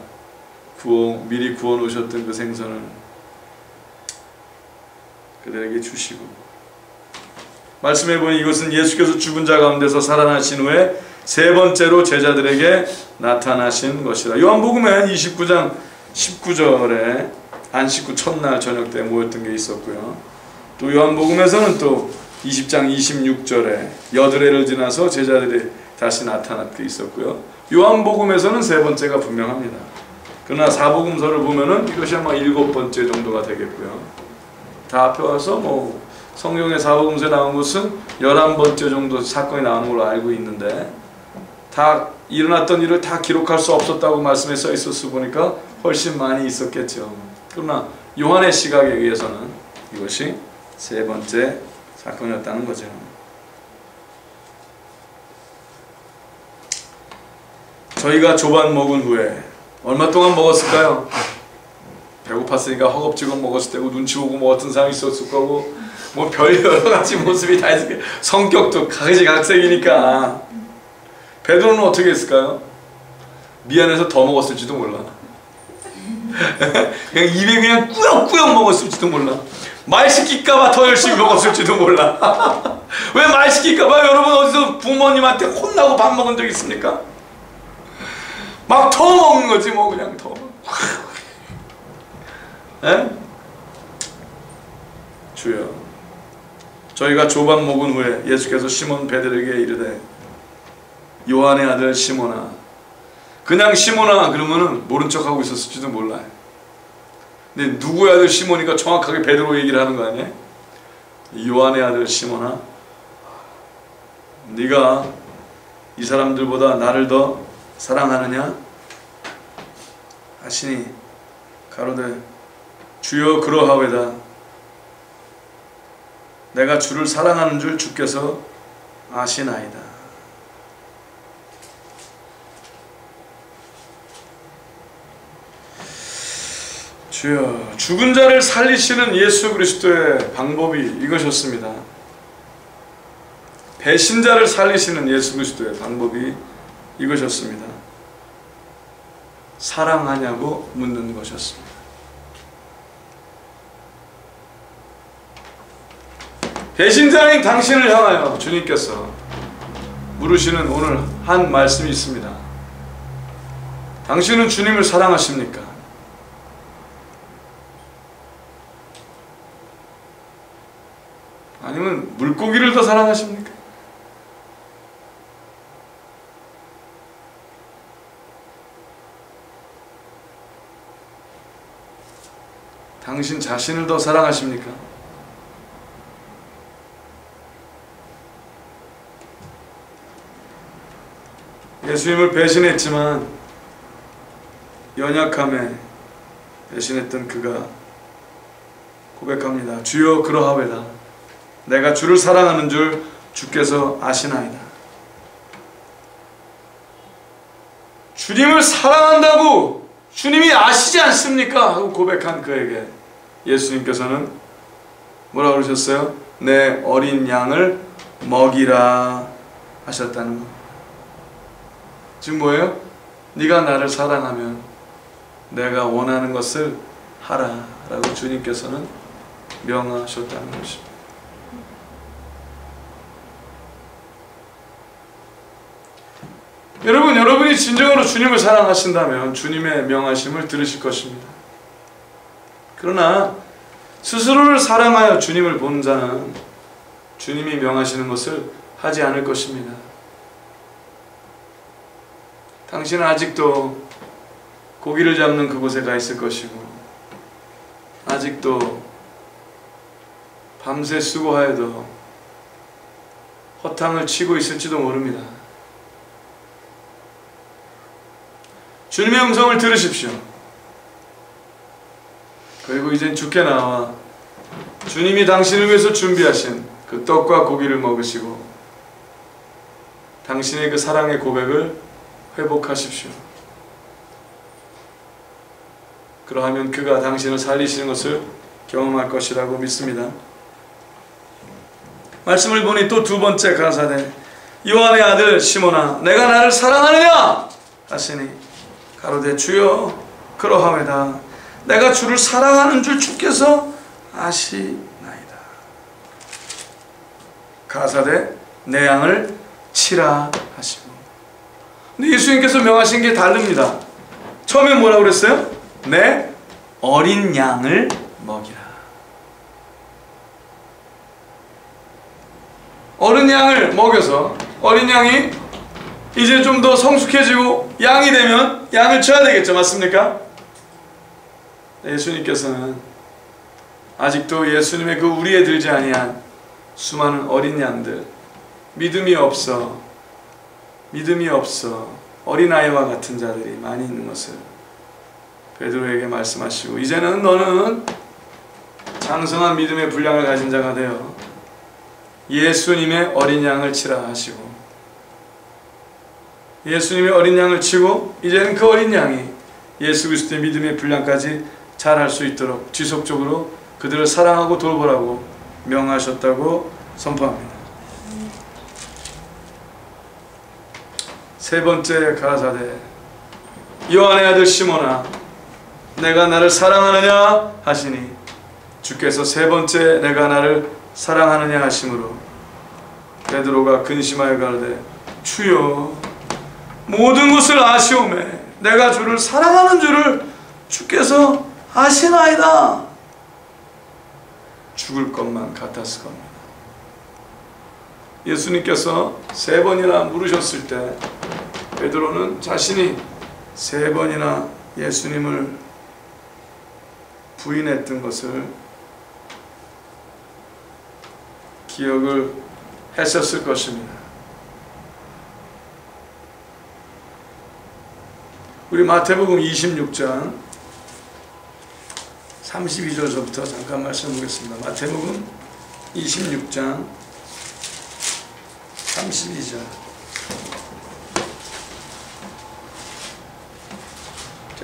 C: 미리 구워 놓으셨던 그 생선을 그들에게 주시고 말씀해 보니 이것은 예수께서 죽은 자 가운데서 살아나신 후에 세 번째로 제자들에게 나타나신 것이라. 요한복음엔 29장 19절에 안식 후 첫날 저녁 때 모였던 게 있었고요. 또 요한복음에서는 또 20장 26절에 여드레를 지나서 제자들이 다시 나타난 게 있었고요. 요한복음에서는 세 번째가 분명합니다. 그러나 사복음서를 보면은 이것이 아마 7번째 정도가 되겠고요. 다 합해 와서 성경의 사복음서에 나온 것은 11번째 정도 사건이 나오는 걸로 알고 있는데 다 일어났던 일을 다 기록할 수 없었다고 말씀에 써 있었어 보니까 훨씬 많이 있었겠죠. 그러나 요한의 시각에 의해서는 이것이 세 번째 사건이었다는 거죠. 저희가 조반 먹은 후에 얼마 동안 먹었을까요? 배고팠으니까 허겁지겁 먹었을 때고 눈치 보고 먹었던 사람이 있었을 거고 뭐 별 여러 가지 모습이 다 있을 거예요. 성격도 각색이니까. 베드로는 어떻게 했을까요? 미안해서 더 먹었을지도 몰라. 그냥 입에 그냥 꾸역꾸역 먹었을지도 몰라. 말 시킬까봐 더 열심히 먹었을지도 몰라. 왜 말 시킬까봐? 여러분 어디서 부모님한테 혼나고 밥 먹은 적 있습니까? 막 더 먹는 거지 뭐 그냥 더. 에? 주여, 저희가 조반 먹은 후에 예수께서 시몬 베드로에게 이르되 요한의 아들 시몬아, 그냥 시몬아 그러면은 모른 척하고 있었을지도 몰라요. 근데 누구의 아들 시몬이니까 정확하게 베드로 얘기를 하는 거 아니에요? 요한의 아들 시몬아, 네가 이 사람들보다 나를 더 사랑하느냐 하시니 가로되 주여 그러하외다. 내가 주를 사랑하는 줄 주께서 아시나이다. 주여, 죽은 자를 살리시는 예수 그리스도의 방법이 이것이었습니다. 배신자를 살리시는 예수 그리스도의 방법이 이것이었습니다. 사랑하냐고 묻는 것이었습니다. 배신자인 당신을 향하여 주님께서 물으시는 오늘 한 말씀이 있습니다. 당신은 주님을 사랑하십니까? 아니면 물고기를 더 사랑하십니까? 당신 자신을 더 사랑하십니까? 예수님을 배신했지만 연약함에 배신했던 그가 고백합니다. 주여 그러하외다. 내가 주를 사랑하는 줄 주께서 아시나이다. 주님을 사랑한다고 주님이 아시지 않습니까? 하고 고백한 그에게 예수님께서는 뭐라고 그러셨어요? 내 어린 양을 먹이라 하셨다는 것. 지금 뭐예요? 네가 나를 사랑하면 내가 원하는 것을 하라 라고 주님께서는 명하셨다는 것입니다. 여러분이 진정으로 주님을 사랑하신다면 주님의 명하심을 들으실 것입니다. 그러나 스스로를 사랑하여 주님을 보는 자는 주님이 명하시는 것을 하지 않을 것입니다. 당신은 아직도 고기를 잡는 그곳에 가 있을 것이고 아직도 밤새 수고하여도 허탕을 치고 있을지도 모릅니다. 주님의 음성을 들으십시오. 그리고 이젠 주께 나와 주님이 당신을 위해서 준비하신 그 떡과 고기를 먹으시고 당신의 그 사랑의 고백을 회복하십시오. 그러하면 그가 당신을 살리시는 것을 경험할 것이라고 믿습니다. 말씀을 보니 또 두 번째 가사대 요한의 아들 시몬아 내가 나를 사랑하느냐 하시니 가로되 주여 그러하외다. 내가 주를 사랑하는 줄 주께서 아시나이다. 가사대 내 양을 치라 하시고. 근데 예수님께서 명하신 게 다릅니다. 처음에 뭐라고 그랬어요? 내 어린 양을 먹이라. 어린 양을 먹여서 어린 양이 이제 좀 더 성숙해지고 양이 되면 양을 쳐야 되겠죠. 맞습니까? 예수님께서는 아직도 예수님의 그 우리에 들지 아니한 수많은 어린 양들, 믿음이 없어 어린아이와 같은 자들이 많이 있는 것을 베드로에게 말씀하시고, 이제는 너는 장성한 믿음의 분량을 가진 자가 되어 예수님의 어린 양을 치라 하시고, 예수님의 어린 양을 치고 이제는 그 어린 양이 예수 그리스도의 믿음의 분량까지 잘할 수 있도록 지속적으로 그들을 사랑하고 돌보라고 명하셨다고 선포합니다. 세 번째 가라사대, 요한의 아들 시몬아 내가 나를 사랑하느냐 하시니, 주께서 세 번째 내가 나를 사랑하느냐 하심으로 베드로가 근심하여 가로되 주여 모든 것을 아시오매 내가 주를 사랑하는 줄을 주께서 아시나이다. 죽을 것만 같았을 겁니다. 예수님께서 세 번이나 물으셨을 때 베드로는 자신이 세 번이나 예수님을 부인했던 것을 기억을 했었을 것입니다. 우리 마태복음 26장 32절서부터 잠깐 말씀 보겠습니다. 마태복음 26장 32절.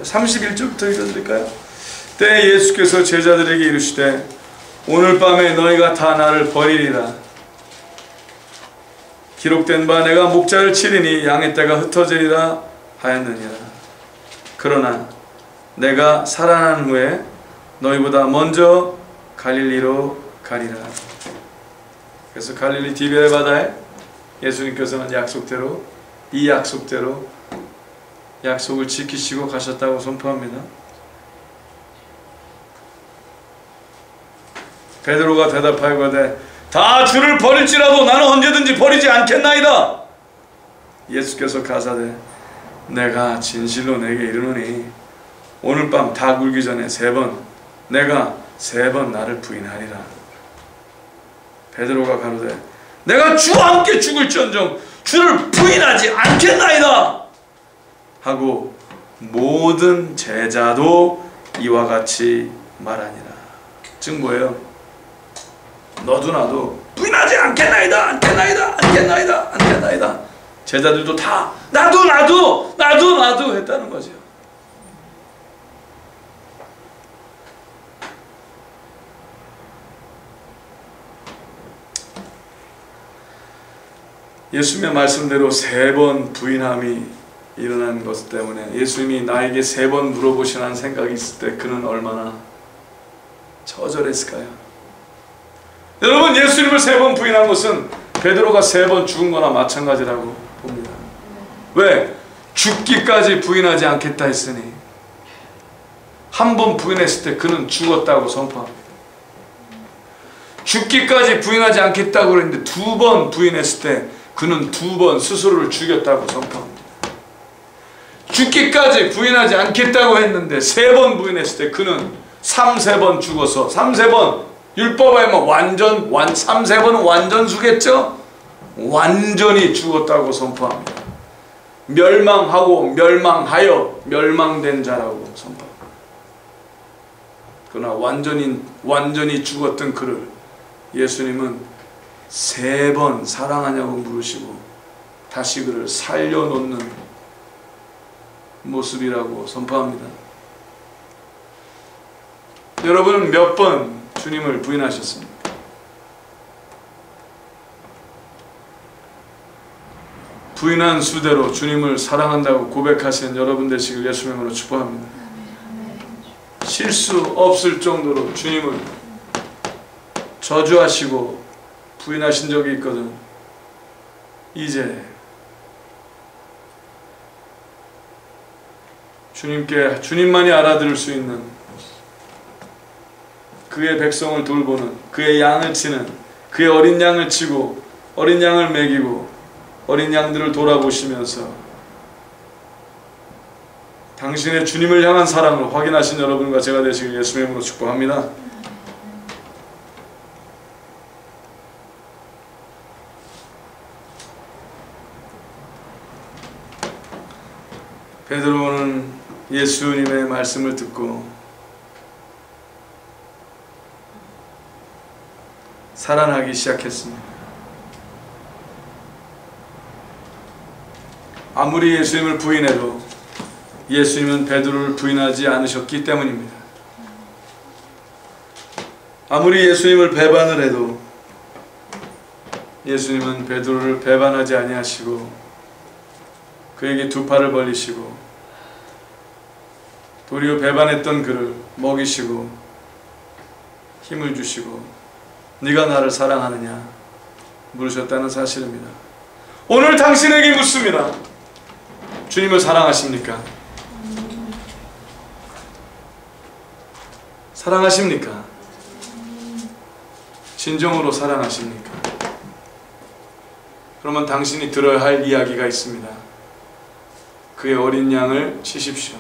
C: 31절부터 읽어드릴까요? 때에 예수께서 제자들에게 이르시되 오늘 밤에 너희가 다 나를 버리리라. 기록된 바 내가 목자를 치리니 양의 떼가 흩어지리라 하였느니라. 그러나 내가 살아난 후에 너희보다 먼저 갈릴리로 가리라. 그래서 갈릴리 디베레 바다에 예수님께서는 약속대로, 이 약속대로 약속을 지키시고 가셨다고 선포합니다. 베드로가 대답하여가되 다 주를 버릴지라도 나는 언제든지 버리지 않겠나이다. 예수께서 가사되 내가 진실로 내게 이르노니 오늘 밤 다 굴기 전에 내가 세 번 나를 부인하리라. 베드로가 가로되 내가 주와 함께 죽을지언정 주를 부인하지 않겠나이다 하고 모든 제자도 이와 같이 말하니라. 즉 뭐예요? 너도 나도 부인하지 않겠나이다. 제자들도 다 나도 했다는 거죠. 예수님의 말씀대로 세 번 부인함이 일어난 것 때문에 예수님이 나에게 세 번 물어보시라는 생각이 있을 때 그는 얼마나 처절했을까요? 여러분, 예수님을 세 번 부인한 것은 베드로가 세 번 죽은 거나 마찬가지라고 봅니다. 왜? 죽기까지 부인하지 않겠다 했으니 한 번 부인했을 때 그는 죽었다고 선포합니다. 죽기까지 부인하지 않겠다고 그랬는데 두 번 부인했을 때 그는 두 번 스스로를 죽였다고 선포합니다. 죽기까지 부인하지 않겠다고 했는데 세 번 부인했을 때 그는 3번 죽어서 3번 율법에 뭐 3번은 완전수겠죠? 완전히 죽었다고 선포합니다. 멸망하고 멸망하여 멸망된 자라고 선포합니다. 그러나 완전히 죽었던 그를 예수님은 세 번 사랑하냐고 물으시고 다시 그를 살려놓는 모습이라고 선포합니다. 여러분은 몇 번 주님을 부인하셨습니까? 부인한 수대로 주님을 사랑한다고 고백하신 여러분 되시길 예수의 이름으로 축복합니다. 실수 없을 정도로 주님을 저주하시고 부인하신 적이 있거든. 이제 주님만이 알아들을 수 있는 그의 백성을 돌보는, 그의 양을 치는, 그의 어린 양을 치고 어린 양을 먹이고 어린 양들을 돌아보시면서 당신의 주님을 향한 사랑을 확인하신 여러분과 제가 되시길 예수의 이름으로 축복합니다. 베드로는 예수님의 말씀을 듣고 살아나기 시작했습니다. 아무리 예수님을 부인해도 예수님은 베드로를 부인하지 않으셨기 때문입니다. 아무리 예수님을 배반을 해도 예수님은 베드로를 배반하지 아니하시고 그에게 두 팔을 벌리시고 도리어 배반했던 그를 먹이시고 힘을 주시고 네가 나를 사랑하느냐 물으셨다는 사실입니다. 오늘 당신에게 묻습니다. 주님을 사랑하십니까? 사랑하십니까? 진정으로 사랑하십니까? 그러면 당신이 들어야 할 이야기가 있습니다. 그의 어린 양을 치십시오.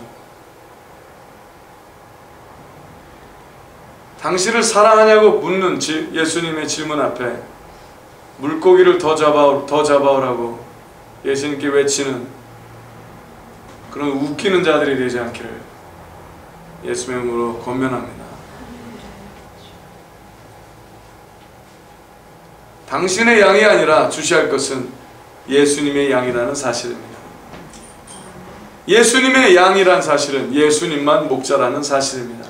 C: 당신을 사랑하냐고 묻는 예수님의 질문 앞에 물고기를 더 잡아오라고 예수님께 외치는 그런 웃기는 자들이 되지 않기를 예수님의 이름으로 권면합니다. 당신의 양이 아니라 주시할 것은 예수님의 양이라는 사실입니다. 예수님의 양이란 사실은 예수님만 목자라는 사실입니다.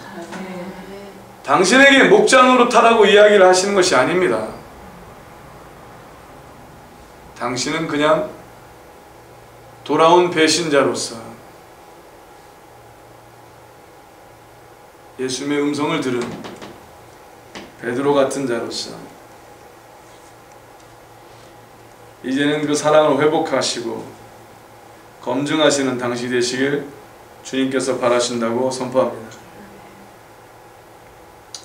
C: 당신에게 목자 노릇하라고 이야기를 하시는 것이 아닙니다. 당신은 그냥 돌아온 배신자로서 예수님의 음성을 들은 베드로 같은 자로서 이제는 그 사랑을 회복하시고 검증하시는 당신이 되시길 주님께서 바라신다고 선포합니다.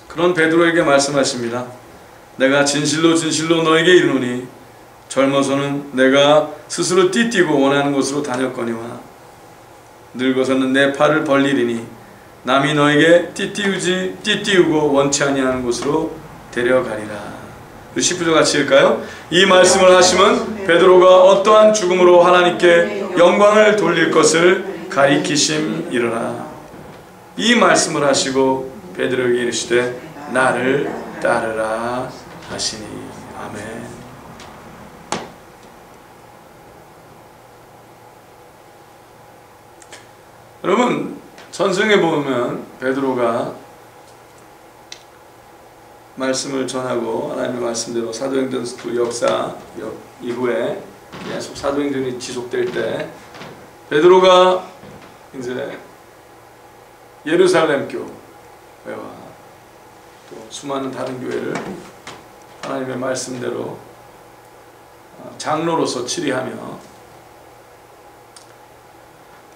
C: 그런 베드로에게 말씀하십니다. 내가 진실로 진실로 너에게 이르노니 젊어서는 내가 스스로 띠띠고 원하는 곳으로 다녔거니와 늙어서는 내 팔을 벌리리니 남이 너에게 띠띠우고 원치 아니하는 곳으로 데려가리라. 10절 같이 읽을까요? 이 말씀을 하시면 베드로가 어떠한 죽음으로 하나님께 영광을 돌릴 것을 가리키심이로라. 이 말씀을 하시고 베드로에게 이르시되 나를 따르라 하시니. 아멘. 여러분, 전승에 보면 베드로가 말씀을 전하고 하나님의 말씀대로 사도행전 그 역사 이후에 계속 사도행전이 지속될 때 베드로가 이제 예루살렘 교회와 또 수많은 다른 교회를 하나님의 말씀대로 장로로서 치리하며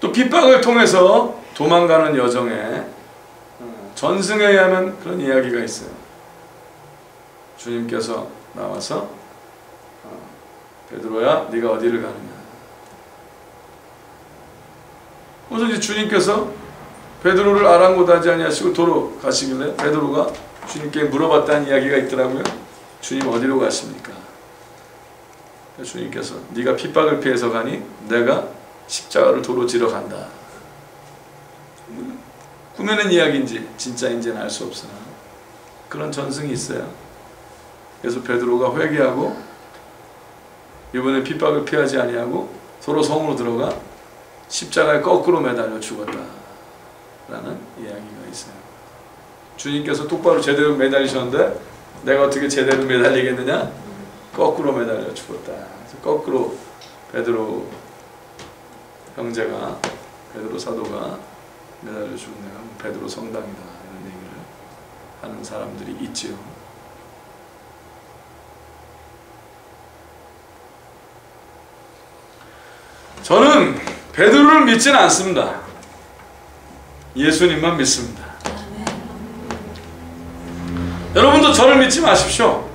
C: 또 핍박을 통해서 도망가는 여정에 전승에 의하면 그런 이야기가 있어요. 주님께서 나와서 베드로야 네가 어디를 가느냐. 그래서 이제 주님께서 베드로를 아랑곳하지 아니하시고 도로 가시길래 베드로가 주님께 물어봤다는 이야기가 있더라고요. 주님 어디로 가십니까? 주님께서 네가 핍박을 피해서 가니 내가 십자가를 도로 지러 간다. 꾸며낸 이야기인지 진짜인지는 알 수 없으나 그런 전승이 있어요. 그래서 베드로가 회개하고 이번에 핍박을 피하지 아니하고 서로 성으로 들어가 십자가에 거꾸로 매달려 죽었다 라는 이야기가 있어요. 주님께서 똑바로 제대로 매달리셨는데 내가 어떻게 제대로 매달리겠느냐? 거꾸로 매달려 죽었다. 그래서 거꾸로 베드로 형제가 베드로 사도가 매달려 죽은 데가 베드로 성당이다 이런 얘기를 하는 사람들이 있지요. 저는 베드로를 믿지는 않습니다. 예수님만 믿습니다. 여러분도 저를 믿지 마십시오.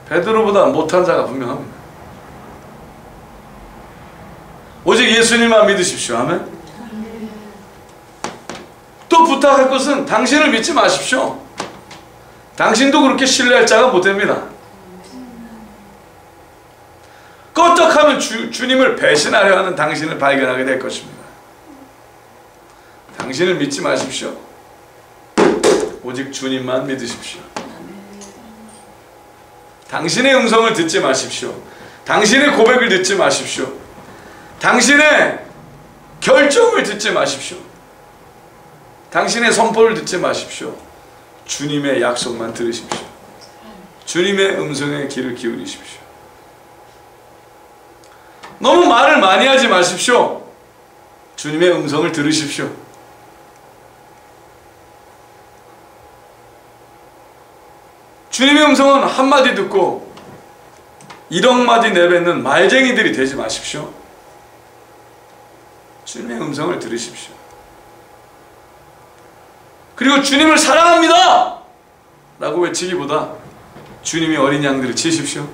C: 베드로보다 못한 자가 분명합니다. 오직 예수님만 믿으십시오. 아멘. 또 부탁할 것은 당신을 믿지 마십시오. 당신도 그렇게 신뢰할 자가 못 됩니다. 껐적하면 주님을 배신하려 하는 당신을 발견하게 될 것입니다. 당신을 믿지 마십시오. 오직 주님만 믿으십시오. 당신의 음성을 듣지 마십시오. 당신의 고백을 듣지 마십시오. 당신의 결정을 듣지 마십시오. 당신의 선포를 듣지 마십시오. 주님의 약속만 들으십시오. 주님의 음성에 귀를 기울이십시오. 너무 말을 많이 하지 마십시오. 주님의 음성을 들으십시오. 주님의 음성은 한마디 듣고 1억 마디 내뱉는 말쟁이들이 되지 마십시오. 주님의 음성을 들으십시오. 그리고 주님을 사랑합니다! 라고 외치기보다 주님이 어린 양들을 치십시오.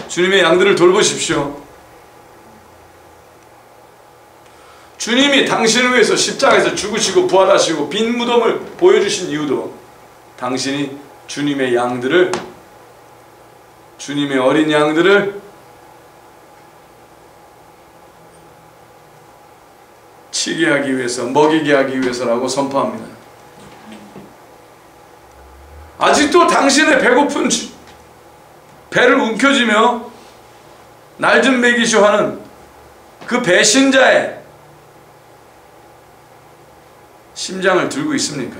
C: 주님의 양들을 돌보십시오. 주님이 당신을 위해서 십자가에서 죽으시고 부활하시고 빈 무덤을 보여주신 이유도 당신이 주님의 양들을, 주님의 어린 양들을 치게 하기 위해서, 먹이게 하기 위해서라고 선포합니다. 아직도 당신의 배고픈 배를 움켜쥐며 날 좀 먹이시오 하는 그 배신자의 심장을 들고 있습니까?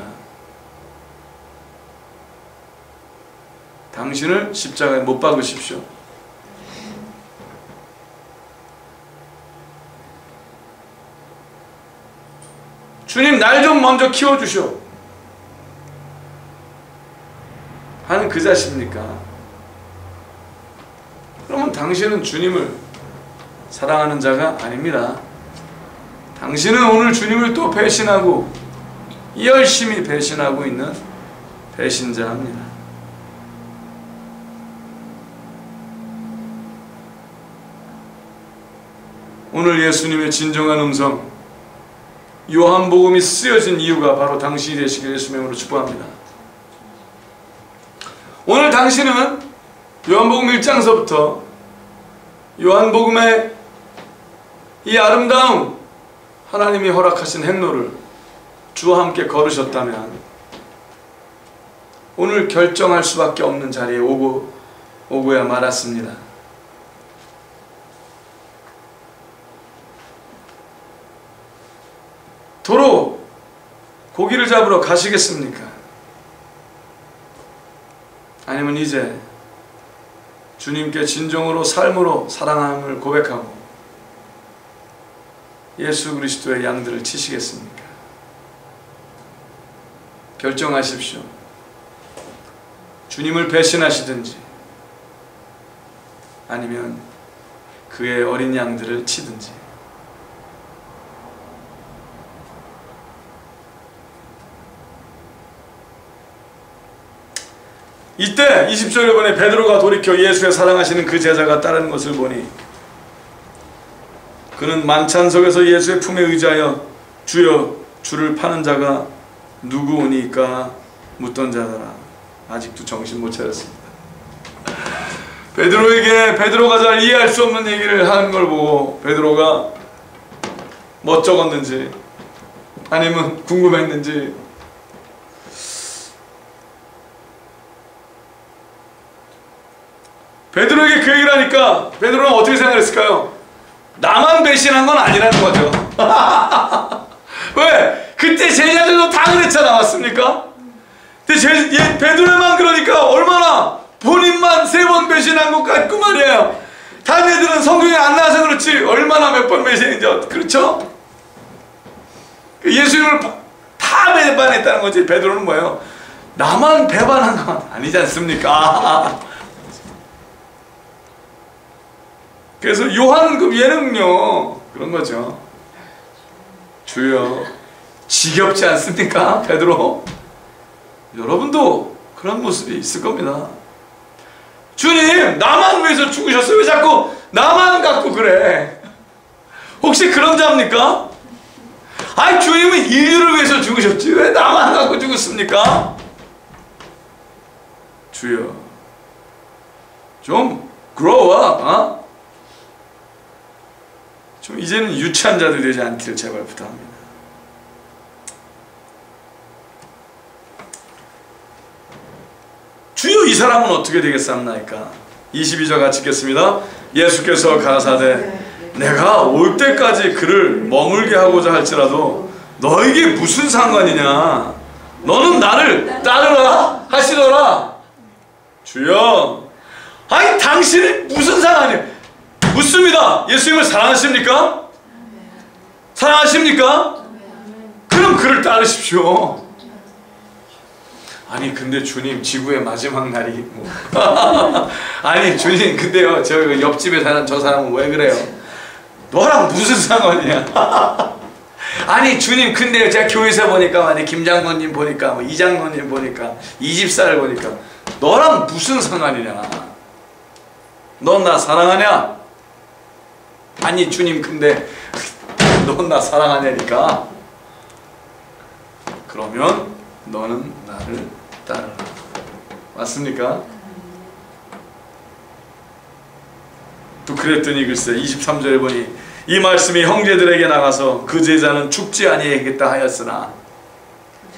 C: 당신을 십자가에 못 박으십시오. 주님, 날 좀 먼저 키워주시오 하는 그 자십니까? 그러면 당신은 주님을 사랑하는 자가 아닙니다. 당신은 오늘 주님을 또 배신하고 열심히 배신하고 있는 배신자입니다. 오늘 예수님의 진정한 음성, 요한복음이 쓰여진 이유가 바로 당신이 되시길 예수 이름으로 축복합니다. 오늘 당신은 요한복음 1장서부터 요한복음의 이 아름다운 하나님이 허락하신 행로를 주와 함께 걸으셨다면 오늘 결정할 수밖에 없는 자리에 오고야 말았습니다. 도로 고기를 잡으러 가시겠습니까? 아니면 이제 주님께 진정으로 삶으로 사랑함을 고백하고 예수 그리스도의 양들을 치시겠습니까? 결정하십시오. 주님을 배신하시든지 아니면 그의 어린 양들을 치든지. 이때 20절에 보니 베드로가 돌이켜 예수의 사랑하시는 그 제자가 따르는 것을 보니 그는 만찬석에서 예수의 품에 의지하여 주여, 주를 파는 자가 누구오니까 묻던 자더라. 아직도 정신 못 차렸습니다. 베드로가 잘 이해할 수 없는 얘기를 하는 걸 보고 베드로가 멋쩍었는지 아니면 궁금했는지 베드로에게 그 얘기를 하니까 베드로는 어떻게 생각했을까요? 나만 배신한 건 아니라는 거죠. 왜? 그때 제자들도 다 그랬잖아, 맞습니까? 근데 베드로만 그러니까 얼마나 본인만 3번 배신한 것 같고 말이에요. 다른 애들은 성경에 안 나와서 그렇지 얼마나 몇 번 배신인지, 그렇죠? 예수님을 다 배반했다는 거지. 베드로는 뭐예요? 나만 배반한 건 아니지 않습니까? 그래서 요한급 예능요 그런 거죠. 주여, 지겹지 않습니까? 베드로, 여러분도 그런 모습이 있을 겁니다. 주님, 나만 위해서 죽으셨어요. 왜 자꾸 나만 갖고 그래? 혹시 그런 자입니까? 아니, 주님은 인류를 위해서 죽으셨지 왜 나만 갖고 죽었습니까? 주여, 좀 grow up. 어? 좀 이제는 유치한 자들이 되지 않기를 제발 부탁합니다. 주여 이 사람은 어떻게 되겠사옵나이까. 22절 같이 읽겠습니다. 예수께서 가라사대 내가 올 때까지 그를 머물게 하고자 할지라도 너에게 무슨 상관이냐. 너는 나를 따르라 하시더라. 주여, 아니 당신이 무슨 상관이에요? 묻습니다. 예수님을 사랑하십니까? 사랑하십니까? 그럼 그를 따르십시오. 아니 근데 주님 지구의 마지막 날이 뭐. 아니 주님 근데요 저 옆집에 사는 저 사람은 왜 그래요? 너랑 무슨 상관이야? 아니 주님 근데요 제가 교회에서 보니까 아니 김 장로님 보니까 뭐 이 장로님 보니까 이 집사를 보니까 너랑 무슨 상관이냐? 넌 나 사랑하냐? 아니 주님 근데 넌 나 사랑하냐니까. 그러면 너는 나를 따르라. 맞습니까? 또 그랬더니 글쎄 23절에 보니 이 말씀이 형제들에게 나가서 그 제자는 죽지 아니하겠다 하였으나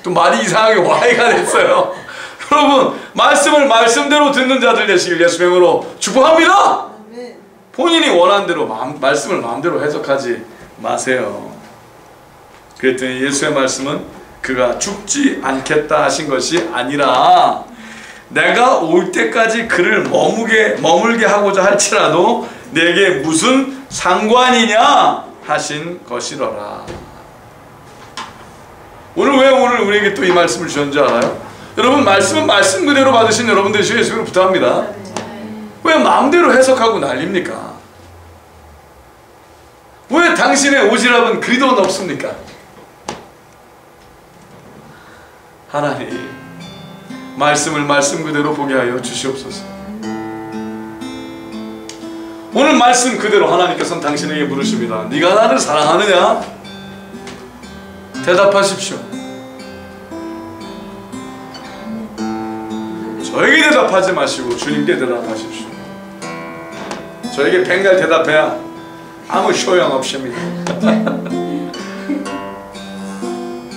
C: 또 말이 이상하게 Y가 됐어요. 여러분 말씀을 말씀대로 듣는 자들 되시길 예수 이름으로 축복합니다. 본인이 원하는 대로 말씀을 마음대로 해석하지 마세요. 그랬더니 예수의 말씀은 그가 죽지 않겠다 하신 것이 아니라 내가 올 때까지 그를 머물게 하고자 할지라도 내게 무슨 상관이냐 하신 것이로라. 오늘 우리에게 또 이 말씀을 주셨는지 알아요? 여러분 말씀은 말씀 그대로 받으신 여러분들 예수님을 부탁합니다. 왜 마음대로 해석하고 난립니까? 왜 당신의 오지랖은 그리도 높습니까? 하나님 말씀을 말씀 그대로 보게 하여 주시옵소서. 오늘 말씀 그대로 하나님께서는 당신에게 물으십니다. 네가 나를 사랑하느냐? 대답하십시오. 저에게 대답하지 마시고 주님께 대답하십시오. 저에게 백날 대답해야 아무 소용없습니다.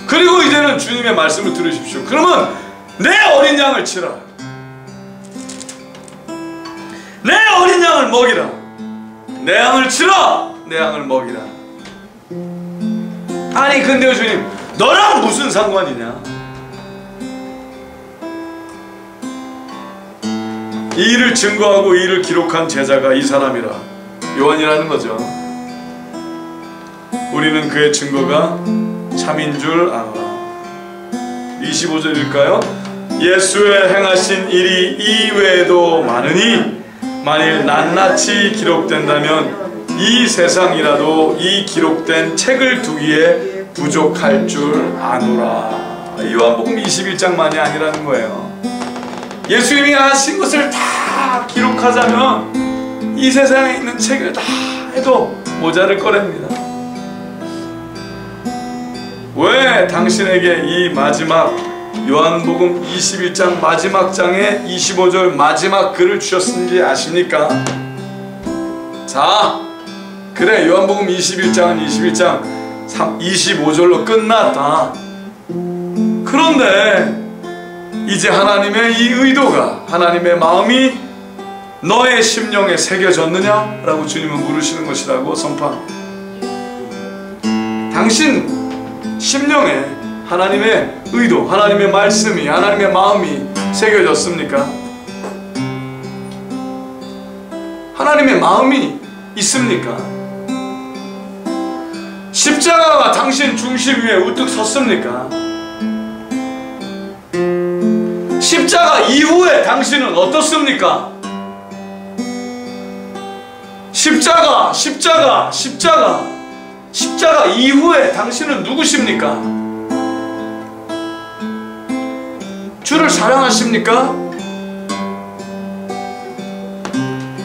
C: 그리고 이제는 주님의 말씀을 들으십시오. 그러면 내 어린 양을 치라. 내 어린 양을 먹이라. 내 양을 치라. 내 양을 먹이라. 아니 근데요 주님 너랑 무슨 상관이냐? 이 일을 증거하고 이 일을 기록한 제자가 이 사람이라 요한이라는 거죠. 우리는 그의 증거가 참인 줄 아노라. 25절일까요? 예수의 행하신 일이 이외에도 많으니 만일 낱낱이 기록된다면 이 세상이라도 이 기록된 책을 두기에 부족할 줄 아노라. 요한복음 21장만이 아니라는 거예요. 예수님이 하신 것을 다 기록하자면 이 세상에 있는 책을 다 해도 모자랄 거랍니다. 왜 당신에게 이 마지막 요한복음 21장 마지막 장에 25절 마지막 글을 주셨는지 아십니까? 자, 그래 요한복음 21장은 21장 25절로 끝났다. 그런데 이제 하나님의 이 의도가 하나님의 마음이 너의 심령에 새겨졌느냐? 라고 주님은 물으시는 것이라고 선포합니다. 당신 심령에 하나님의 의도, 하나님의 말씀이, 하나님의 마음이 새겨졌습니까? 하나님의 마음이 있습니까? 십자가가 당신 중심 위에 우뚝 섰습니까? 십자가 이후에 당신은 어떻습니까? 십자가 이후에 당신은 누구십니까? 주를 사랑하십니까?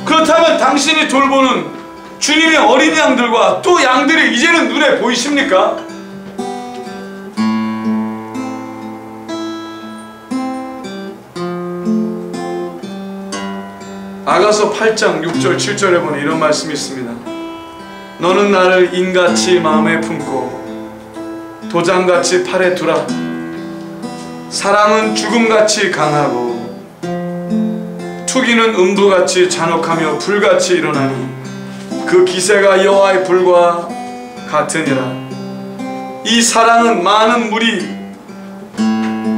C: 그렇다면 당신이 돌보는 주님의 어린 양들과 또 양들이 이제는 눈에 보이십니까? 로마서 8장 6절 7절에 보니 이런 말씀이 있습니다. 너는 나를 인같이 마음에 품고 도장같이 팔에 두라. 사랑은 죽음같이 강하고 투기는 음부같이 잔혹하며 불같이 일어나니 그 기세가 여호와의 불과 같으니라. 이 사랑은 많은 물이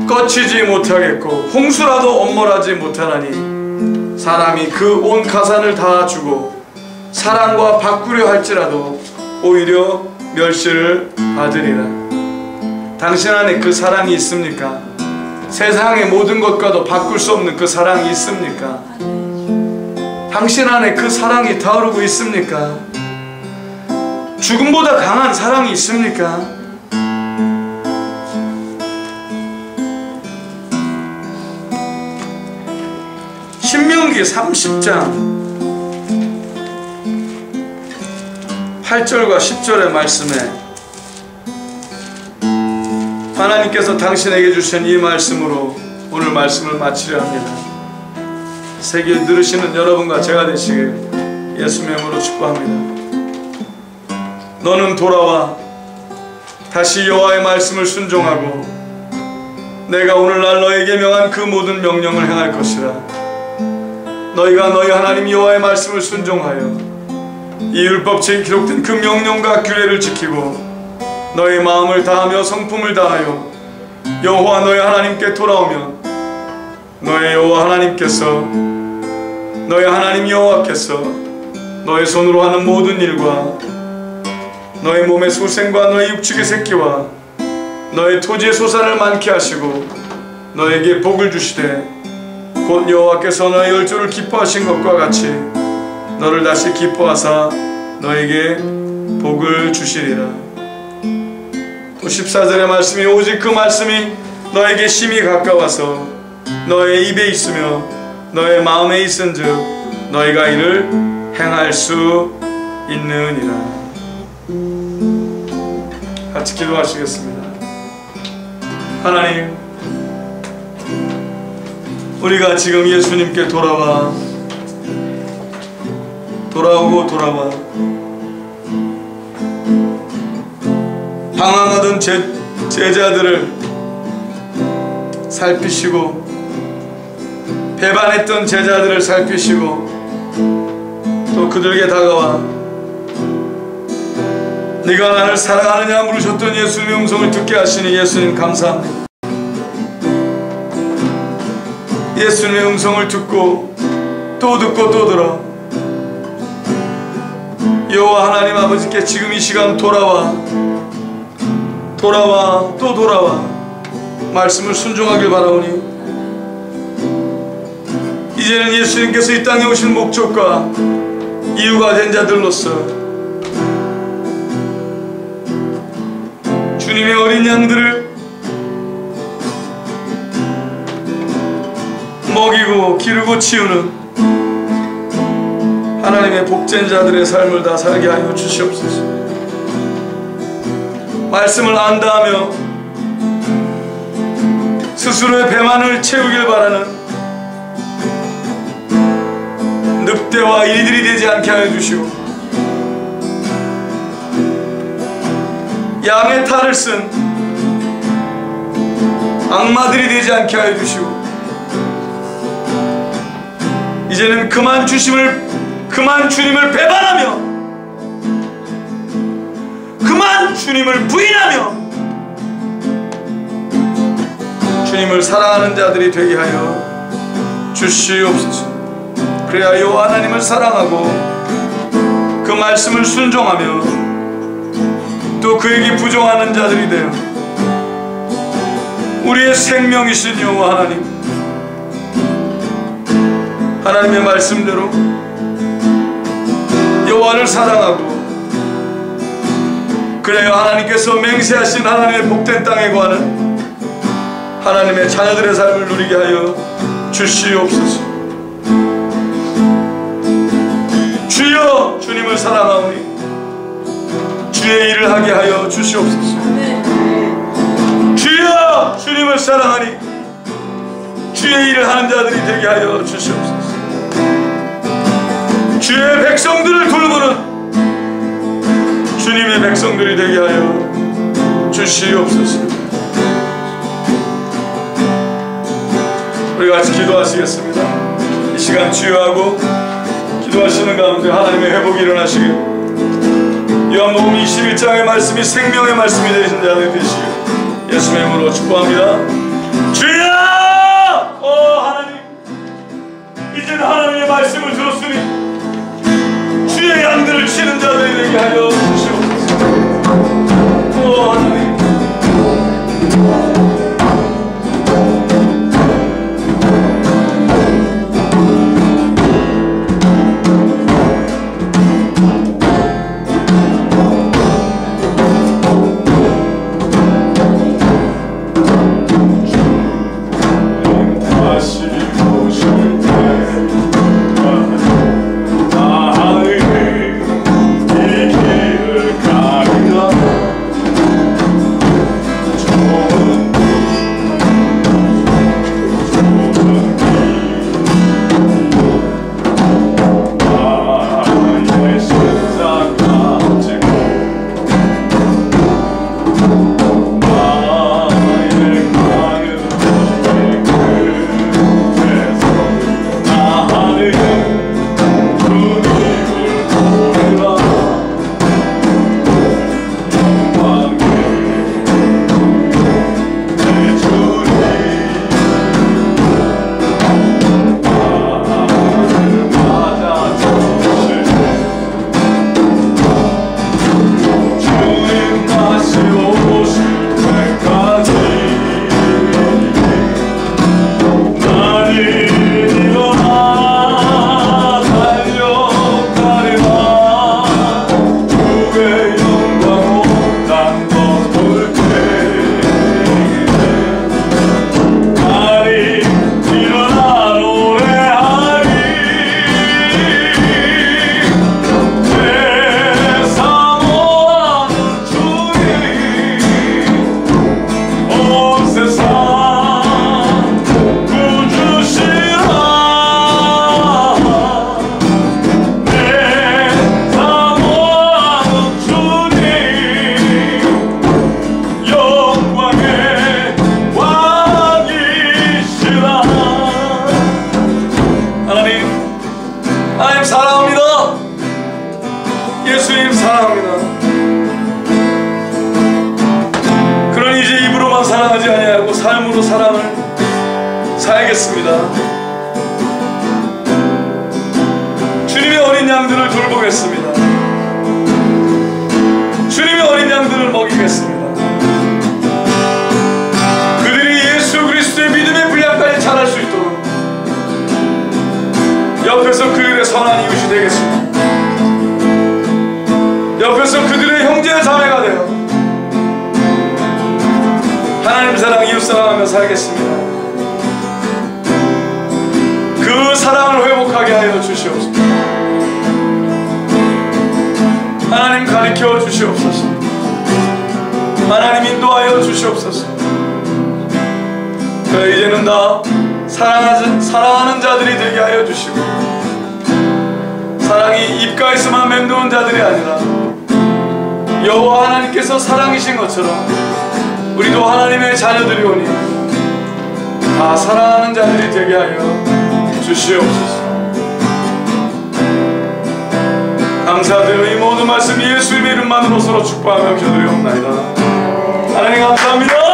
C: 꺼치지 못하겠고 홍수라도 엄몰하지 못하나니 사람이 그 온 가산을 다 주고 사랑과 바꾸려 할지라도 오히려 멸시를 받으리라. 당신 안에 그 사랑이 있습니까? 세상의 모든 것과도 바꿀 수 없는 그 사랑이 있습니까? 당신 안에 그 사랑이 타오르고 있습니까? 죽음보다 강한 사랑이 있습니까? 신명기 30장 8절과 10절의 말씀에 하나님께서 당신에게 주신 이 말씀으로 오늘 말씀을 마치려 합니다. 세계 들으시는 여러분과 제가 되시길 예수님의 이름으로 축복합니다. 너는 돌아와 다시 여호와의 말씀을 순종하고 내가 오늘날 너에게 명한 그 모든 명령을 행할 것이라. 너희가 너희 하나님 여호와의 말씀을 순종하여 이 율법책에 기록된 그 명령과 규례를 지키고 너희 마음을 다하며 성품을 다하여 여호와 너희 하나님께 돌아오면 너희 여호와 하나님께서 너희 하나님 여호와께서 너희 손으로 하는 모든 일과 너희 몸의 소생과 너희 육축의 새끼와 너희 토지의 소산을 많게 하시고 너에게 복을 주시되 곧 여호와께서 너희 열조를 기뻐하신 것과 같이 너를 다시 기뻐하사 너에게 복을 주시리라. 또 14절의 말씀이 오직 그 말씀이 너에게 심히 가까워서 너의 입에 있으며 너의 마음에 있은즉 너희가 이를 행할 수 있느니라. 같이 기도하시겠습니다. 하나님, 우리가 지금 예수님께 돌아와 방황하던 제자들을 살피시고 배반했던 제자들을 살피시고 또 그들에게 다가와 네가 나를 사랑하느냐 물으셨던 예수님의 음성을 듣게 하시니 예수님 감사합니다. 예수님의 음성을 듣고 또 듣고 또 들어 여호와 하나님 아버지께 지금 이 시간 돌아와 말씀을 순종하길 바라오니 이제는 예수님께서 이 땅에 오신 목적과 이유가 된 자들로서 주님의 어린 양들을 먹이고 기르고 치우는 하나님의 복된 자들의 삶을 다 살게 하여 주시옵소서. 말씀을 안다 하며 스스로의 배만을 채우길 바라는 늑대와 이리들이 되지 않게 하여 주시고 양의 탈을 쓴 악마들이 되지 않게 하여 주시고 이제는 그만 주님을 배반하며 그만 주님을 부인하며 주님을 사랑하는 자들이 되게 하여 주시옵소서. 그래야 여호와 하나님을 사랑하고 그 말씀을 순종하며 또 그에게 부정하는 자들이 되어 우리의 생명이신 여호와 하나님의 말씀대로 여호와를 사랑하고 그래야 하나님께서 맹세하신 하나님의 복된 땅에 거하는 하나님의 자녀들의 삶을 누리게 하여 주시옵소서. 주여 주님을 사랑하오니 주의 일을 하게 하여 주시옵소서. 주여 주님을 사랑하니 주의 일을 하는 자들이 되게 하여 주시옵소서. 주의 백성들을 돌보는 주님의 백성들이 되게 하여 주시옵소서. 우리 같이 기도하시겠습니다. 이 시간 치유하고 기도하시는 가운데 하나님의 회복이 일어나시길, 요한복음 21장의 말씀이 생명의 말씀이 되신 자들 되시길 예수의 이름으로 축복합니다. 주여! 하나님, 이제는 하나님의 말씀을 들었으니 주의 양들을 치는 자들이 되게 하여 주시옵소서. 하나님, 삶으로 사랑을 살겠습니다. 주님의 어린 양들을 돌보겠습니다. 주님의 어린 양들을 먹이겠습니다. 그들이 예수 그리스도의 믿음의 분량까지 자랄 수 있도록 옆에서 그들의 선한 이웃이 되겠습니다. 옆에서 그들의 형제 자매가 되어 하나님 사랑, 이웃 사랑하며 살겠습니다. 그 사랑을 회복하게 하여 주시옵소서. 하나님 가르쳐 주시옵소서. 하나님 인도하여 주시옵소서. 그래, 이제는 다 사랑하는 자들이 되게 하여 주시고, 사랑이 입가에서만 맴도는 자들이 아니라 여호와 하나님께서 사랑이신 것처럼 우리도 하나님의 자녀들이 오니 다 사랑하는 자들이 되게 하여 주시옵소서. 감사드려 이 모든 말씀 예수님의 이름만으로 서로 축복하며 기도드리옵나이다. 하나님 감사합니다.